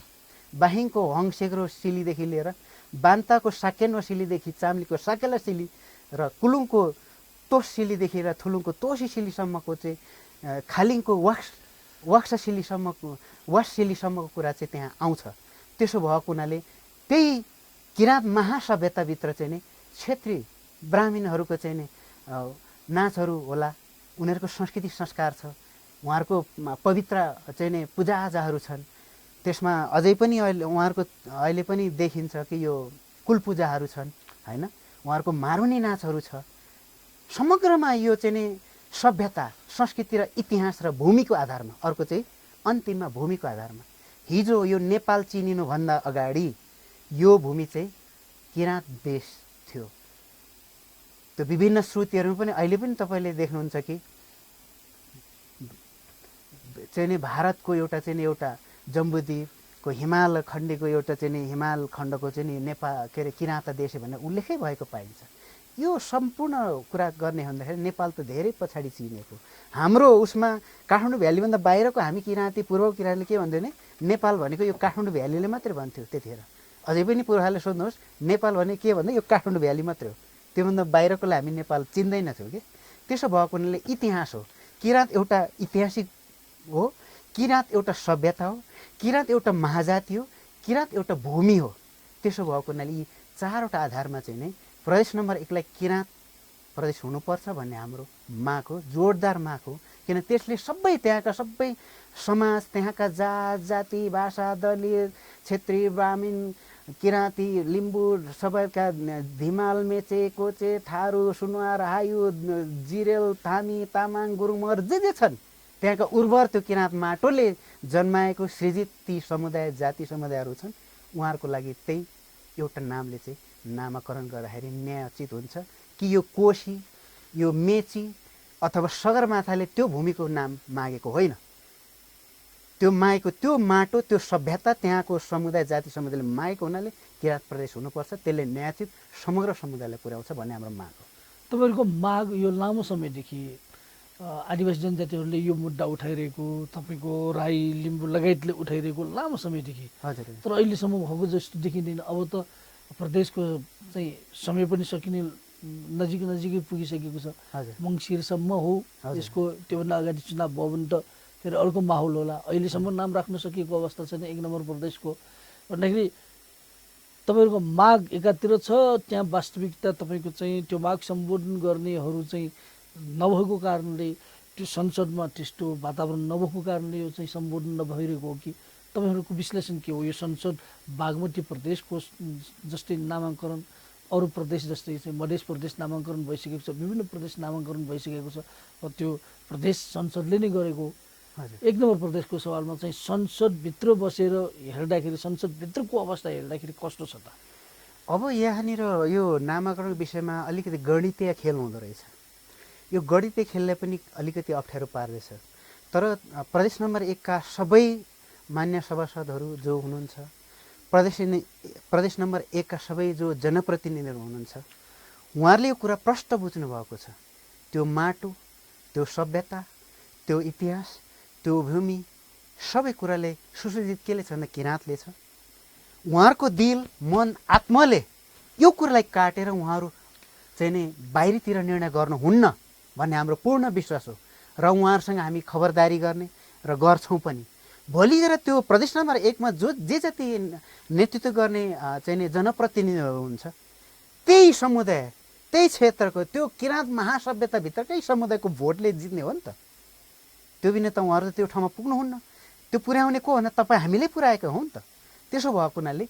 बाहिङको हङसेग्रो सिलीदेखि लिएर, बान्ताको साकेन्वा सिलीदेखि चाम्लीको साकेला सिली र कुलुङको तोस सिलीदेखि लिएर थुलुङको तोसी सिलीसम्मको चाहिँ खालिङको वाक्सा सिलीसम्मको कुरा चाहिँ त्यहाँ आउँछ। त्यसो भएको हुनाले त्यही किराँत महासभ्यताभित्र चाहिँ नि क्षेत्री ब्राह्मणहरूको चाहिँ नि नाचहरू होला, उनीहरूको संस्कृति संस्कार छ, उहाँहरूको पवित्र चाहिँ नि पूजाआजाहरू छन्। त्यसमा अझै पनि उहाँहरूको अहिले पनि देखिन्छ कि यो कुलपूजाहरू छन् होइन, उहाँहरूको मारुनी नाचहरू छ। समग्रमा यो चाहिँ नि सभ्यता, संस्कृति र इतिहास र भूमिको आधारमा, अर्को चाहिँ अन्तिममा भूमिको आधारमा हिजो यो नेपाल चिनिनुभन्दा अगाडि यो भूमि चाहिँ किराँत देश थियो। त्यो विभिन्न श्रुतिहरूमा पनि अहिले पनि तपाईँले देख्नुहुन्छ कि चाहिँ नि भारतको एउटा जम्बूद्वीपको हिमाल खण्डको एउटा चाहिँ नि हिमाल खण्डको चाहिँ नि नेपाल के अरे किराँत देश भनेर उल्लेखै भएको पाइन्छ। यो सम्पूर्ण कुरा गर्ने भन्दाखेरि नेपाल त धेरै पछाडि चिनेको। हाम्रो उसमा काठमाडौँ भ्यालीभन्दा बाहिरको हामी किराँती पूर्व किराँतले के भन्थ्यो भने नेपाल भनेको यो काठमाडौँ भ्यालीले मात्रै भन्थ्यो त्यतिखेर। अझै पनि पुर्खाले सोध्नुहोस् नेपाल भने के भन्दा यो काठमाडौँ भ्याली मात्रै हो, त्योभन्दा बाहिरकोलाई हामी नेपाल चिन्दैनथ्यौँ कि। त्यसो भएको हुनाले इतिहास हो, किराँत एउटा ऐतिहासिक हो, किराँत एउटा सभ्यता हो, किराँत एउटा महाजाति हो, किराँत एउटा भूमि हो। त्यसो भएको हुनाले यी 4वटा आधारमा चाहिँ नै प्रदेश नम्बर 1 लाई किराँत प्रदेश हुनुपर्छ भन्ने हाम्रो माग हो, जोरदार माग हो। किन त्यसले सबै त्यहाँका सबै समाज, त्यहाँका जात जाति, भाषा, दलित, क्षेत्री, ब्राह्मण, किराँती, लिम्बू, सबैका धिमाल, मेचे, कोचे, थारू, सुनवार, हायु, जिरेल, थामी, तामाङ, गुरुङ, मगर जे छन् त्यहाँका उर्वर त्यो किराँत माटोले जन्माएको सृजित ती समुदाय, जाति समुदायहरू छन्। उहाँहरूको लागि त्यही एउटा नामले चाहिँ नामाकरण गर्दाखेरि न्यायोचित हुन्छ कि यो कोशी, यो मेची अथवा सगरमाथाले त्यो भूमिको नाम मागेको होइन। त्यो मागेको त्यो माटो, त्यो सभ्यता, त्यहाँको समुदाय, जाति समुदायले मागेको हुनाले किराँत प्रदेश हुनुपर्छ। त्यसले न्यायोचित समग्र समुदायलाई पुर्याउँछ भन्ने हाम्रो माग हो। तपाईँहरूको माग यो लामो समयदेखि आदिवासी जनजातिहरूले यो मुद्दा उठाइरहेको, तपाईँको राई, लिम्बू लगायतले उठाइरहेको लामो समयदेखि, हजुर। तर अहिलेसम्म भएको जस्तो देखिँदैन। अब त प्रदेशको चाहिँ समय पनि सकिने नजिकै पुगिसकेको छ। मङ्सिरसम्म हो, यसको त्योभन्दा अगाडि चुनाव भयो भने त फेरि अर्को माहौल होला। अहिलेसम्म नाम राख्न सकिएको अवस्था छैन 1 नम्बर प्रदेशको भन्दाखेरि तपाईँहरूको माग एकातिर छ, त्यहाँ वास्तविकता तपाईँको चाहिँ त्यो माग सम्बोधन गर्नेहरू चाहिँ नभएको कारणले, त्यो संसदमा त्यस्तो वातावरण नभएको कारणले यो चाहिँ सम्बोधन नभइरहेको हो कि तपाईँहरूको विश्लेषण के हो? यो संसद बागमती प्रदेशको जस्तै नामाङ्करण, अरू प्रदेश जस्तै चाहिँ मधेस प्रदेश नामाङ्करण भइसकेको छ, विभिन्न प्रदेश नामाङ्करण भइसकेको छ, त्यो प्रदेश संसदले नै गरेको। 1 नम्बर प्रदेशको सवालमा चाहिँ संसदभित्र बसेर हेर्दाखेरि, संसदभित्रको अवस्था हेर्दाखेरि कस्तो छ त? अब यहाँनिर यो नामाकरण विषयमा अलिकति गणितीय खेल हुँदो रहेछ। यो गणितीय खेललाई पनि अलिकति अप्ठ्यारो पार्दैछ। तर प्रदेश नम्बर 1 का सबै मान्य सभासदहरू जो हुनुहुन्छ, प्रदेश नम्बर 1 का सबै जो जनप्रतिनिधिहरू हुनुहुन्छ, उहाँहरूले यो कुरा प्रष्ट बुझ्नु भएको छ। त्यो माटो, त्यो सभ्यता, त्यो इतिहास, त्यो भूमि सबै कुराले सुसज्जित केले छ भन्दा किराँतले छ। उहाँहरूको दिल, मन, आत्माले यो कुरालाई काटेर उहाँहरू चाहिँ नि बाहिरतिर निर्णय गर्नुहुन्न भन्ने हाम्रो पूर्ण विश्वास हो र उहाँहरूसँग हामी खबरदारी गर्ने र गर्छौँ पनि। भोलितिर त्यो प्रदेश नम्बर 1 मा जे जति नेतृत्व गर्ने चाहिँ नि जनप्रतिनिधिहरू हुन्छ, त्यही समुदाय, त्यही क्षेत्रको त्यो किराँत महासभ्यताभित्रकै समुदायको भोटले जित्ने हो नि त। त्यो बिना त उहाँहरू त्यो ठाउँमा पुग्नुहुन्न। त्यो पुर्याउने को भन्दा तपाईँ हामीले पुर्याएका हौँ नि त। त्यसो भएको हुनाले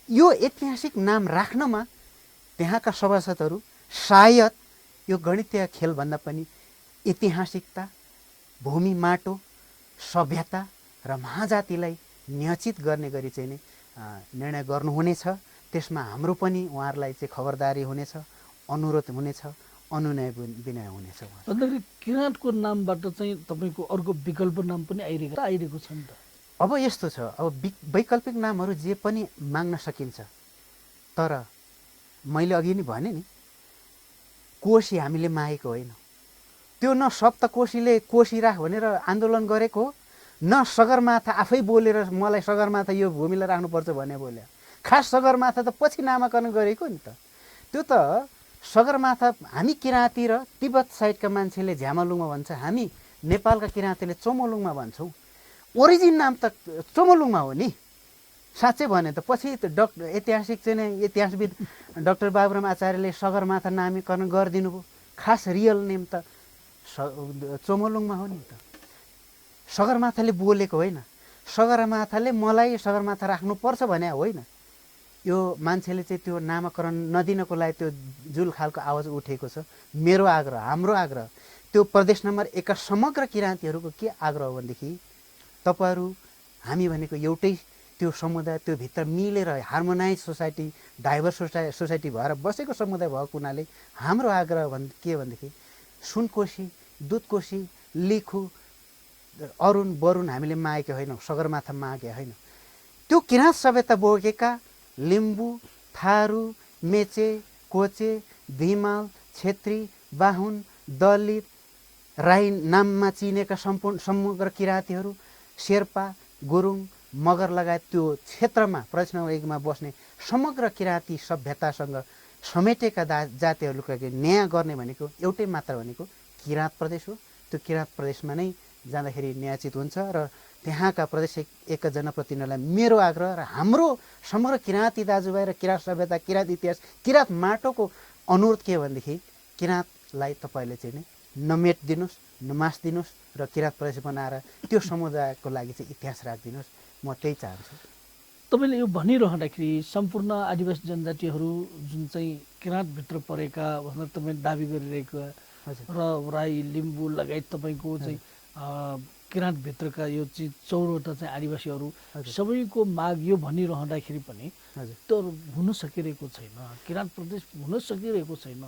यो ऐतिहासिक नाम राख्नमा त्यहाँका सभासदहरू सायद यो गणितीय खेलभन्दा पनि ऐतिहासिकता, भूमि, माटो, सभ्यता र महाजातिलाई नियचित गर्ने गरी चाहिँ नि निर्णय गर्नुहुनेछ। त्यसमा हाम्रो पनि उहाँहरूलाई चाहिँ खबरदारी हुनेछ, अनुरोध हुनेछ, अनुनय विनय हुनेछ। भन्दाखेरि किराँतको नामबाट चाहिँ तपाईँको अर्को विकल्प नाम पनि आइरहेको छ नि त। अब यस्तो छ, अब वैकल्पिक नामहरू जे पनि माग्न सकिन्छ, तर मैले अघि नै भने नि, कोशी हामीले मागेको होइन। त्यो न सप्तकोशीले कोशी राख भनेर आन्दोलन गरेको हो, न सगरमाथा आफै बोलेर मलाई सगरमाथा यो भूमिलाई राख्नुपर्छ भने बोल्यो। खास सगरमाथा त पछि नामाकरण गरेको नि त। त्यो त सगरमाथा हामी किराँती र तिब्बत साइडका मान्छेले झ्यामलुङमा भन्छ, हामी नेपालका किराँतीले चोमोलुङमा भन्छौँ। ओरिजिन नाम त चोमोलुङमा हो नि। साँच्चै भने त पछि ऐतिहासिक चाहिँ नि इतिहासविद डाक्टर बाबुराम आचार्यले सगरमाथा नामीकरण गरिदिनु भयो। खास रियल नेम त चोमोलुङमा हो नि त। सगरमाथाले बोलेको होइन, सगरमाथाले मलाई सगरमाथा राख्नुपर्छ भने होइन। यो मान्छेले चाहिँ त्यो नामाकरण नदिनको लागि त्यो जुन खालको आवाज उठेको छ, मेरो आग्रह, हाम्रो आग्रह, त्यो प्रदेश नम्बर 1 का समग्र किराँतीहरूको के आग्रह हो भनेदेखि तपाईँहरू हामी भनेको एउटै त्यो समुदाय, त्यो भित्र मिलेर हार्मोनाइज सोसाइटी, डाइभर्स सोसाइटी भएर बसेको समुदाय भएको हुनाले हाम्रो आग्रह के भनेदेखि सुनकोशी, दुधकोशी, लिखु, अरुण, वरुण हामीले मागेका होइनौँ, सगरमाथा मागे होइन। त्यो किराँत सभ्यता बोकेका लिम्बू, थारू, मेचे, कोचे, भिमाल, छेत्री, बाहुन, दलित, राई नाममा चिनेका सम्पूर्ण समग्र किराँतीहरू, शेर्पा, गुरुङ, मगर लगायत त्यो क्षेत्रमा प्रदेश नम्बर 1 मा बस्ने समग्र किराँती सभ्यतासँग समेटेका जातिहरूको न्याय गर्ने भनेको एउटै मात्र भनेको किराँत प्रदेश हो। त्यो किराँत प्रदेशमा नै जाँदाखेरि न्यायचित हुन्छ र त्यहाँका प्रदेश 1 का जनप्रतिनिधिलाई मेरो आग्रह र हाम्रो समग्र किराँती दाजुभाइ र किराँत सभ्यता, किराँत इतिहास, किराँत माटोको अनुरोध के भनेदेखि किराँतलाई तपाईँले चाहिँ नमेटिदिनुहोस्, नमास्दिनुहोस् र किराँत प्रदेश बनाएर त्यो समुदायको लागि चाहिँ इतिहास राखिदिनुहोस्। म त्यही चाहन्छु। तपाईँले यो भनिरहँदाखेरि सम्पूर्ण आदिवासी जनजातिहरू जुन चाहिँ किराँतभित्र परेका भनेर तपाईँ दाबी गरिरहेको र राई, लिम्बू लगायत तपाईँको चाहिँ किराँतभित्रका यो चाहिँ 14वटा चाहिँ आदिवासीहरू सबैको माग यो भनिरहँदाखेरि पनि त्यो हुन सकिरहेको छैन, किराँत प्रदेश हुन सकिरहेको छैन।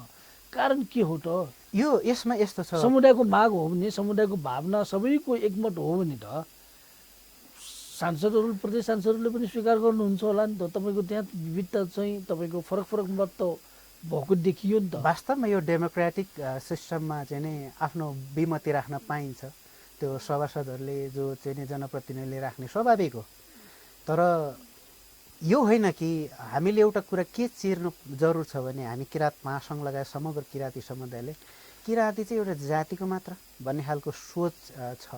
कारण के हो त? यो यसमा यस्तो छ, समुदायको माग हो भने, समुदायको भावना सबैको एकमत हो भने त सांसदहरू, प्रदेश सांसदहरूले पनि स्वीकार गर्नुहुन्छ होला नि त। तपाईँको त्यहाँ विविधता चाहिँ तपाईँको फरक मत त भएको देखियो नि त। वास्तवमा यो डेमोक्रेटिक सिस्टममा चाहिँ नि आफ्नो विमति राख्न पाइन्छ। त्यो सभासदहरूले जो चाहिँ नि जनप्रतिनिधिले राख्ने स्वाभाविक हो। तर यो होइन कि हामीले एउटा कुरा के चिर्नु जरुर छ भने हामी किराँत महासङ्घ लगायत समग्र किराँती समुदायले किराँती चाहिँ एउटा जातिको मात्र भन्ने खालको सोच छ।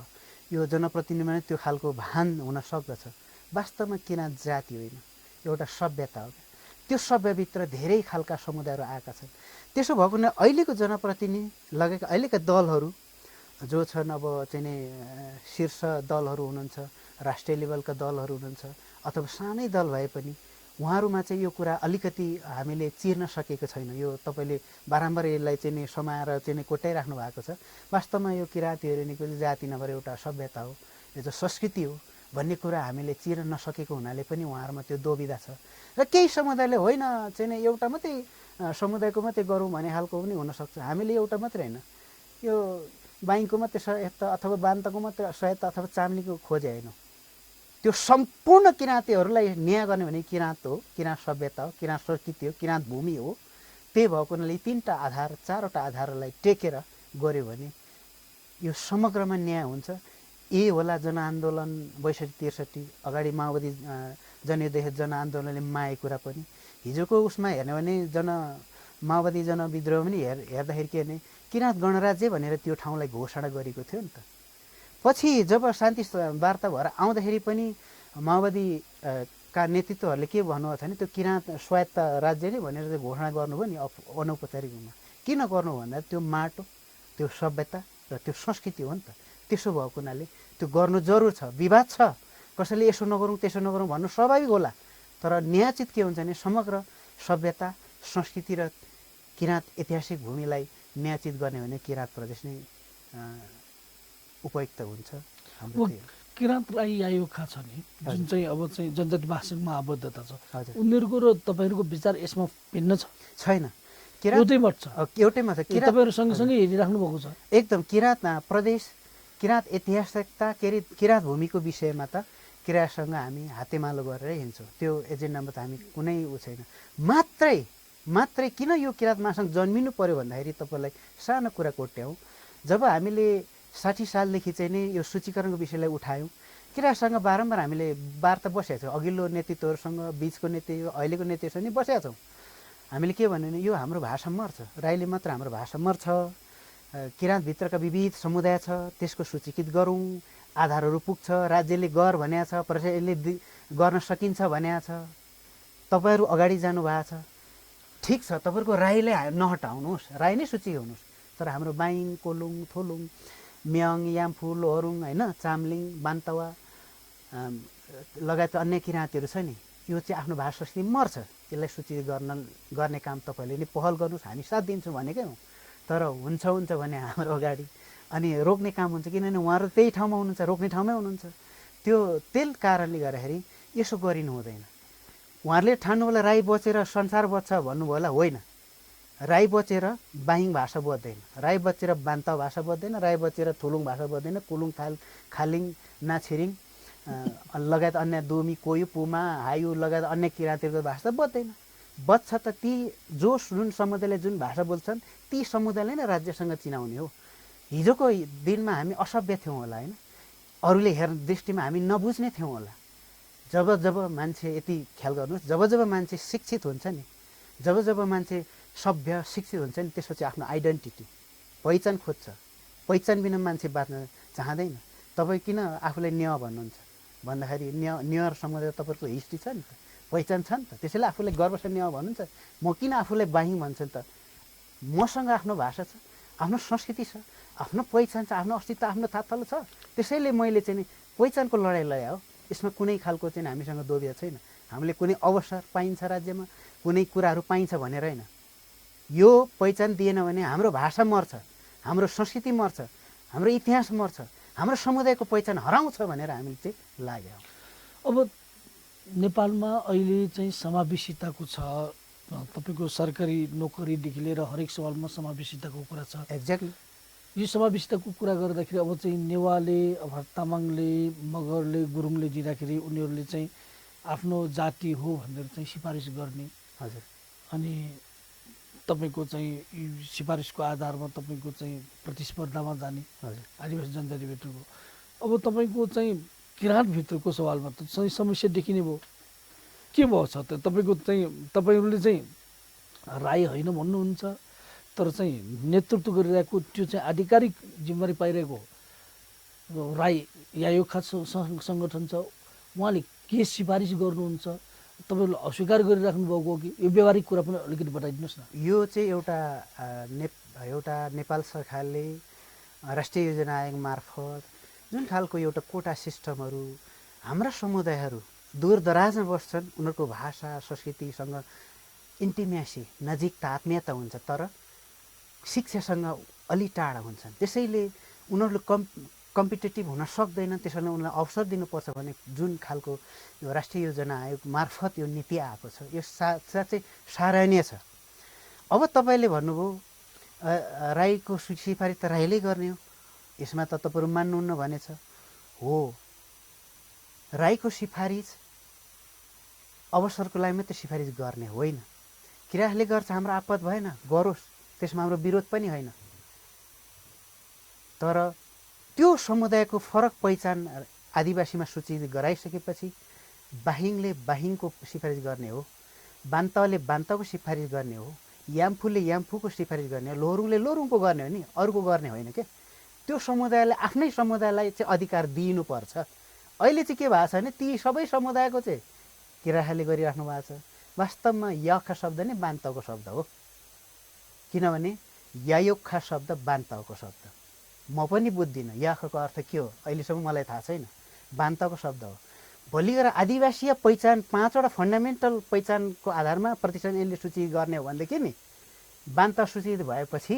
यो जनप्रतिनिधिमा नै त्यो खालको भान हुन सक्दछ। वास्तवमा किराँत जाति होइन, एउटा सभ्यता हो। त्यो सभ्यभित्र धेरै खालका समुदायहरू आएका छन्। त्यसो भएको हुनाले अहिलेको जनप्रतिनिधि लगेका अहिलेका दलहरू जो छन्, अब चाहिँ नि शीर्ष दलहरू हुनुहुन्छ, राष्ट्रिय लेभलका दलहरू हुनुहुन्छ, अथवा सानै दल भए पनि उहाँहरूमा चाहिँ यो कुरा अलिकति हामीले चिर्न सकेको छैन। यो तपाईँले बारम्बार यसलाई चाहिँ नि समाएर चाहिँ नि कोट्याइराख्नु भएको छ। वास्तवमा यो किराँतीहरू निको जाति नभएर एउटा सभ्यता हो, यो चाहिँ संस्कृति हो भन्ने कुरा हामीले चिर्न नसकेको हुनाले पनि उहाँहरूमा त्यो दुविधा छ। र केही समुदायले होइन चाहिँ नि एउटा मात्रै समुदायको मात्रै गरौँ भन्ने खालको पनि हुनसक्छ। हामीले एउटा मात्रै होइन, यो बाइङको मात्रै सहायता अथवा बान्तको मात्रै सहायता अथवा चाम्लीको खोजे होइन। त्यो सम्पूर्ण किराँतीहरूलाई न्याय गर्ने भने किराँत हो, किराँत सभ्यता हो, किराँत संस्कृति हो, किराँत भूमि हो। त्यही भएको हुनाले 3टा आधार 4वटा आधारलाई टेकेर गऱ्यो भने यो समग्रमा न्याय हुन्छ। यही होला जनआन्दोलन 62-63 अगाडि माओवादी जनयुद्ध जनआन्दोलनले मागेको कुरा पनि। हिजोको उसमा हेर्ने भने माओवादी जनविद्रोह पनि हेर्दाखेरि के भने किराँत गणराज्य भनेर त्यो ठाउँलाई घोषणा गरेको थियो नि त। पछि जब शान्ति वार्ता भएर आउँदाखेरि पनि माओवादी का नेतृत्वहरूले के भन्नुभएको थियो भने त्यो किराँत स्वायत्त राज्य नै भनेर चाहिँ घोषणा गर्नुभयो नि अनौपचारिक रूपमा। किन गर्नु भन्दा त्यो माटो, त्यो सभ्यता र त्यो संस्कृति हो नि त। त्यसो भएको हुनाले त्यो गर्नु जरुर छ। विवाद छ, कसैले यसो नगरौँ त्यसो नगरौँ भन्नु स्वाभाविक होला, तर न्यायचित के हुन्छ भने समग्र सभ्यता संस्कृति र किराँत ऐतिहासिक भूमिलाई न्यायचित गर्ने भने किराँत प्रदेश नै उपयुक्त हुन्छ। हाम्रो किराँत राई आयोगका छ नि जुन चाहिँ अब चाहिँ जनजाति भाषामा आबद्धता छ, हजुर, उनीहरूको र तपाईँहरूको विचार यसमा भिन्न छ? छैन, किराँत एउटै मत छ, एउटैमा छ। तपाईँहरू सँगसँगै हेरिराख्नु भएको छ? एकदम किराँत प्रदेश, किराँत ऐतिहासिकता, किराँत भूमिको विषयमा त किराँतसँग हामी हातेमालो गरेर हिँड्छौँ। त्यो एजेन्डामा त हामी कुनै छैन। मात्रै किन यो किराँत महासङ्घ जन्मिनु पर्यो भन्दाखेरि तपाईँलाई सानो कुरा कोट्याउँ। जब हामीले 60 सालदेखि चाहिँ नै यो सूचीकरणको विषयलाई उठायौँ, किराँतसँग बारम्बार हामीले वार्ता बसेका छौँ। अघिल्लो नेतृत्वहरूसँग, बिचको नेतृत्व, अहिलेको नेतृत्वसँग नि बसेका छौँ। हामीले के भन्यो भने यो हाम्रो भाषा मर्छ, राईले मात्र हाम्रो भाषा मर्छ, किराँतभित्रका विविध समुदाय छ त्यसको सूचीकृत गरौँ, आधारहरू पुग्छ, राज्यले गर भनेको छ, प्रशासनले गर्न सकिन्छ भनेको छ, तपाईँहरू अगाडि जानु भएको छ, ठिक छ, तपाईँहरूको राईले नहटाउनुहोस्, राई नै सूची हुनुहोस्, तर हाम्रो बाइङ, कोलुङ, थोलुङ, म्याङ, याम्फू, लोहरुङ, होइन, चाम्लिङ, बान्तवा लगायत अन्य किराँतीहरू छ नि, यो चाहिँ आफ्नो भाषा संस्कृति मर्छ, यसलाई सूची गर्ने काम तपाईँहरूले नै पहल गर्नुहोस्, हामी साथ दिन्छौँ भनेकै हौँ। तर हुन्छ भने हाम्रो अगाडि अनि रोक्ने काम हुन्छ, किनभने उहाँहरू त्यही ठाउँमा हुनुहुन्छ, रोक्ने ठाउँमै हुनुहुन्छ। त्यही कारणले गर्दाखेरि यसो गरिनु हुँदैन। उहाँहरूले ठान्नु होला राई बचेर संसार बच्छ भन्नुभयो होला, होइन। राई बचेर बाहिङ भाषा बज्दैन, राई बचेर बान्ता भाषा बज्दैन, राई बचेर थुलुङ भाषा बज्दैन, कुलुङ, खालिङ, नाछिरिङ लगायत अन्य दोमी, कोयु, पुमा, हायु लगायत अन्य किराँतीहरूको भाषा बज्दैन। बच्छ त ती जुन समुदायले जुन भाषा बोल्छन् ती समुदायले नै राज्यसँग चिनाउने हो। हिजोको दिनमा हामी असभ्य थियौँ होला, होइन, अरूले हेर्ने दृष्टिमा हामी नबुझ्ने थियौँ होला। जब मान्छे यति ख्याल गर्नुहोस्, जब मान्छे शिक्षित हुन्छ नि, जब मान्छे सभ्य शिक्षित हुन्छ नि, त्यसपछि आफ्नो आइडेन्टिटी, पहिचान खोज्छ। पहिचान बिना मान्छे बाँच्न चाहँदैन। तपाईँ किन आफूलाई न्य भन्नुहुन्छ भन्दाखेरि न्यर समुदाय तपाईँको हिस्ट्री छ नि त, पहिचान छ नि त, त्यसैले आफूलाई गर्वसँग न्य भन्नुहुन्छ। म किन आफूलाई बाहिङ भन्छु नि त, मसँग आफ्नो भाषा छ, आफ्नो संस्कृति छ, आफ्नो पहिचान छ, आफ्नो अस्तित्व, आफ्नो थातलो छ। त्यसैले मैले चाहिँ नि पहिचानको लडाइँ लड्या हो। यसमा कुनै खालको चाहिँ हामीसँग दोबिया छैन। हामीले कुनै अवसर पाइन्छ राज्यमा, कुनै कुराहरू पाइन्छ भनेर होइन। यो पहिचान दिएन भने हाम्रो भाषा मर्छ, हाम्रो संस्कृति मर्छ, हाम्रो इतिहास मर्छ, हाम्रो समुदायको पहिचान हराउँछ भनेर हामीले चाहिँ लाग्यो। अब नेपालमा अहिले चाहिँ समावेशिताको छ, तपाईँको सरकारी नोकरीदेखि लिएर हरेक सवालमा समावेशिताको कुरा छ। एक्ज्याक्टली यो समावेशिताको कुरा गर्दाखेरि अब चाहिँ नेवारले, अब तामाङले, मगरले, गुरुङले दिँदाखेरि उनीहरूले चाहिँ आफ्नो जाति हो भनेर चाहिँ सिफारिस गर्ने। हजुर। अनि तपाईँको चाहिँ सिफारिसको आधारमा तपाईँको चाहिँ प्रतिस्पर्धामा जाने। हजुर। आदिवासी जनजातिभित्रको अब तपाईँको चाहिँ किराँतभित्रको सवालमा त चाहिँ समस्या देखिने भयो। के भयो छ त तपाईँको चाहिँ तपाईँहरूले चाहिँ राई होइन भन्नुहुन्छ, तर चाहिँ नेतृत्व गरिरहेको त्यो चाहिँ आधिकारिक जिम्मेवारी पाइरहेको राई यायोखा सङ्गठन छ, उहाँले के सिफारिस गर्नुहुन्छ, तपाईँहरूले अस्वीकार गरिराख्नु भएको हो कि यो व्यवहारिक कुरा पनि अलिकति बताइदिनुहोस् न। यो चाहिँ एउटा नेपाल सरकारले राष्ट्रिय योजना आयोग मार्फत जुन खालको एउटा कोटा सिस्टमहरू, हाम्रा समुदायहरू दूरदराजमा बस्छन्, उनीहरूको भाषा संस्कृतिसँग इन्टिमेसी, नजिकता, आत्मीयता हुन्छ, तर शिक्षासँग अलि टाढा हुन्छन्। त्यसैले उनीहरूले कम्पिटेटिभ हुन सक्दैनन्। त्यसैले उनीहरूलाई अवसर दिनुपर्छ भने जुन खालको यो राष्ट्रिय योजना आयोग मार्फत यो नीति आएको छ, यो साँच्चै सराहनीय छ। अब तपाईँले भन्नुभयो राईको सिफारिस त राईले गर्ने हो, यसमा त तपाईहरु मान्नुहुन्न भनेछ। हो, राईको सिफारिस अवसरको लागि मात्रै सिफारिस गर्ने होइन। किराले गर्छ हाम्रो आपत भएन, गरोस्, त्यसमा हाम्रो विरोध पनि होइन। तर त्यो समुदायको फरक पहिचान आदिवासीमा सूचित गराइसकेपछि बाहिङले बाहिङको सिफारिस गर्ने हो, बान्तवले बान्तवको सिफारिस गर्ने हो, याम्फूले याम्फूको सिफारिस गर्ने हो, लोरुङले लोरुङको गर्ने हो नि, अरूको गर्ने होइन के। त्यो समुदायले आफ्नै समुदायलाई चाहिँ अधिकार दिनुपर्छ। अहिले चाहिँ के भएको छ भने ती सबै समुदायको चाहिँ किराले गरिराख्नु भएको छ। वास्तवमा यखा शब्द नै बान्तवको शब्द हो, किनभने यायोखा शब्द बान्तवको शब्द। म पनि बुझ्दिनँ यखको अर्थ के हो, अहिलेसम्म मलाई थाहा छैन। बान्तवको शब्द हो। भोलि गएर आदिवासीय पहिचान 5वटा फन्डामेन्टल पहिचानको आधारमा प्रतिष्ठान यसले सूचित गर्ने हो भनेदेखि नि बान्तव सूचित भएपछि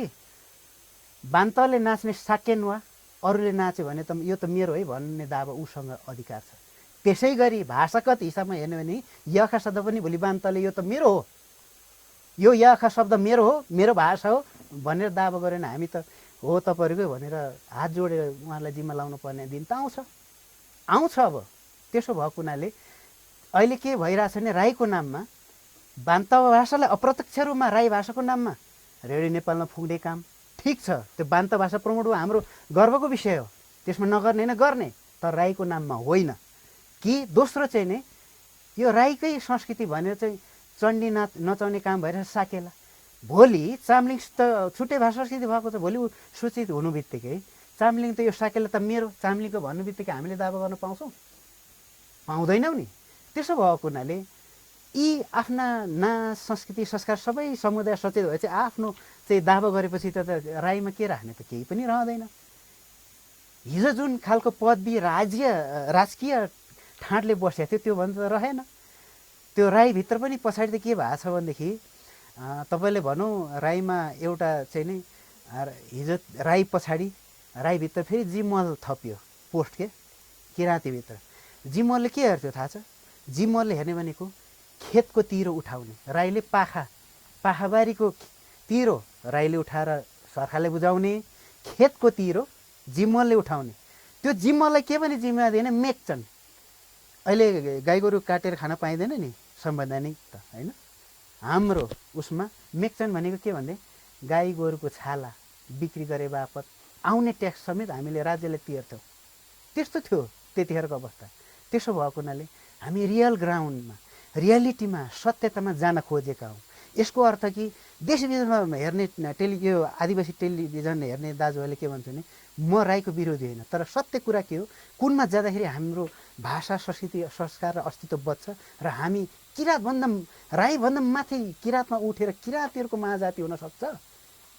बान्तवले नाच्ने साकेन वा अरूले नाच्यो भने त यो त मेरो है भन्ने दावा उसँग अधिकार छ। त्यसै गरी भाषागत हिसाबमा हेर्ने भने यखा शब्द पनि भोलि बान्तवले यो त मेरो हो, यो यखा शब्द मेरो हो, मेरो भाषा हो भनेर दावा गऱ्यो भने हामी त हो तपाईँहरूकै भनेर हात जोडेर उहाँलाई जिम्मा लाउनु पर्ने दिन त आउँछ। अब त्यसो भएको हुनाले अहिले के भइरहेछ भने राईको नाममा बान्तव भाषालाई अप्रत्यक्ष रूपमा राई भाषाको नाममा रेडियो नेपालमा फुक्ने काम ठिक छ। त्यो बान्तव भाषा प्रमोट हाम्रो गर्वको विषय हो, त्यसमा नगर्ने होइन गर्ने, तर राईको नाममा होइन। कि दोस्रो चाहिँ नि यो राईकै संस्कृति भनेर चाहिँ चण्डी नाच नचाउने काम भइरहेछ साकेला। भोलि चामलिङ त छुट्टै भाषा संस्कृति भएको छ, भोलि सूचित हुनु बित्तिकै चामलिङ त यो साकेला त मेरो चामलिङको भन्नु बित्तिकै हामीले दावा गर्न पाउँछौँ? पाउँदैनौँ नि। त्यसो भएको हुनाले यी आफ्ना नाच संस्कृति संस्कार सबै समुदाय सचेत भए चाहिँ आफ्नो चाहिँ दावा गरेपछि त राईमा के राख्ने त केही पनि रहँदैन। हिजो जुन खालको पदवी राजकीय ठाँटले बसेको थियो त्यो भन्दा त रहेन। त्यो राईभित्र पनि पछाडि त के भएको छ भनेदेखि तपाईँले भनौँ राईमा एउटा चाहिँ नि हिजो राई पछाडि राईभित्र फेरि जिमल थपियो पोस्ट के किराँतीभित्र। जिमलले के हेर्थ्यो थाहा छ? जिमलले हेर्ने भनेको खेतको तिरो उठाउने, राईले पाखाबारीको तिरो राईले उठाएर सरकारले बुझाउने, खेतको तिरो जिम्मलले उठाउने। त्यो जिम्मललाई के पनि जिम्मा दिएन, मेक्चन। अहिले गाई गोरु काटेर खान पाइँदैन नि, संवैधानिक त होइन। हाम्रो उसमा मेक्चन भनेको के भन्दै गाई गोरुको छाला बिक्री गरे बापत आउने ट्याक्स समेत हामीले राज्यले तिर्थ्यौँ। त्यस्तो थियो त्यतिखेरको अवस्था। त्यसो भएको हुनाले हामी रियल ग्राउन्डमा रियालिटीमा सत्यतामा जान खोजेका हौँ। यसको अर्थ कि देश विदेशमा हेर्ने यो आदिवासी टेलिभिजन हेर्ने दाजुभाइले के भन्छ भने म राईको विरोधी होइन, तर सत्य कुरा के हो कुनमा जाँदाखेरि हाम्रो भाषा संस्कृति संस्कार र अस्तित्व बच्छ र हामी किराँतभन्दा राईभन्दा माथि किराँतमा उठेर किराँतीहरूको महाजाति हुनसक्छ।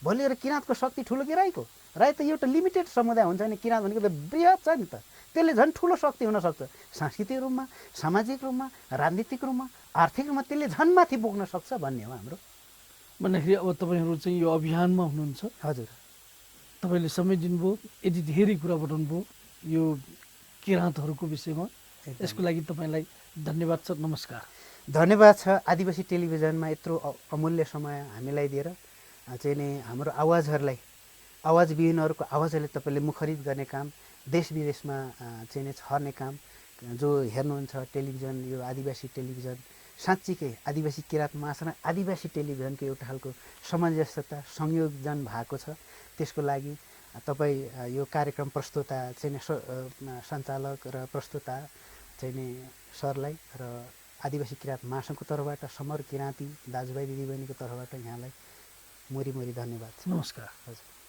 भोलि गएर किराँतको शक्ति ठुलो कि राईको? राई त एउटा लिमिटेड समुदाय हुन्छ नि, किराँत भनेको त बृहत छ नि त, त्यसले झन् ठुलो शक्ति हुनसक्छ। सांस्कृतिक रूपमा, सामाजिक रूपमा, राजनीतिक रूपमा, आर्थिक रूपमा त्यसले झन् माथि पुग्न सक्छ भन्ने हो हाम्रो भन्दाखेरि। अब तपाईँहरू चाहिँ यो अभियानमा हुनुहुन्छ। हजुर, तपाईँले समय दिनुभयो, यति धेरै कुरा बताउनुभयो यो किराँतहरूको विषयमा, यसको लागि तपाईँलाई धन्यवाद छ। नमस्कार। धन्यवाद छ आदिवासी टेलिभिजनमा यत्रो अमूल्य समय हामीलाई दिएर चाहिँ नि हाम्रो आवाजहरूलाई, आवाजविहीनहरूको आवाजहरूले तपाईँले मुखरित गर्ने काम, देश विदेशमा चाहिँ नि छर्ने काम जो हेर्नुहुन्छ टेलिभिजन, यो आदिवासी टेलिभिजन साँच्चीकै आदिवासी किराँत महासंघ आदिवासी टेलिभिजनको एउटा खालको सामञ्जस्यता संयोजन भएको छ। त्यसको लागि तपाईँ यो कार्यक्रम प्रस्तुता चाहिँ सञ्चालक र प्रस्तुता चाहिँ नि सरलाई र आदिवासी किराँत महासंघको तर्फबाट समर किराँती दाजुभाइ दिदीबहिनीको तर्फबाट यहाँलाई मोरी धन्यवाद। नमस्कार। हजुर।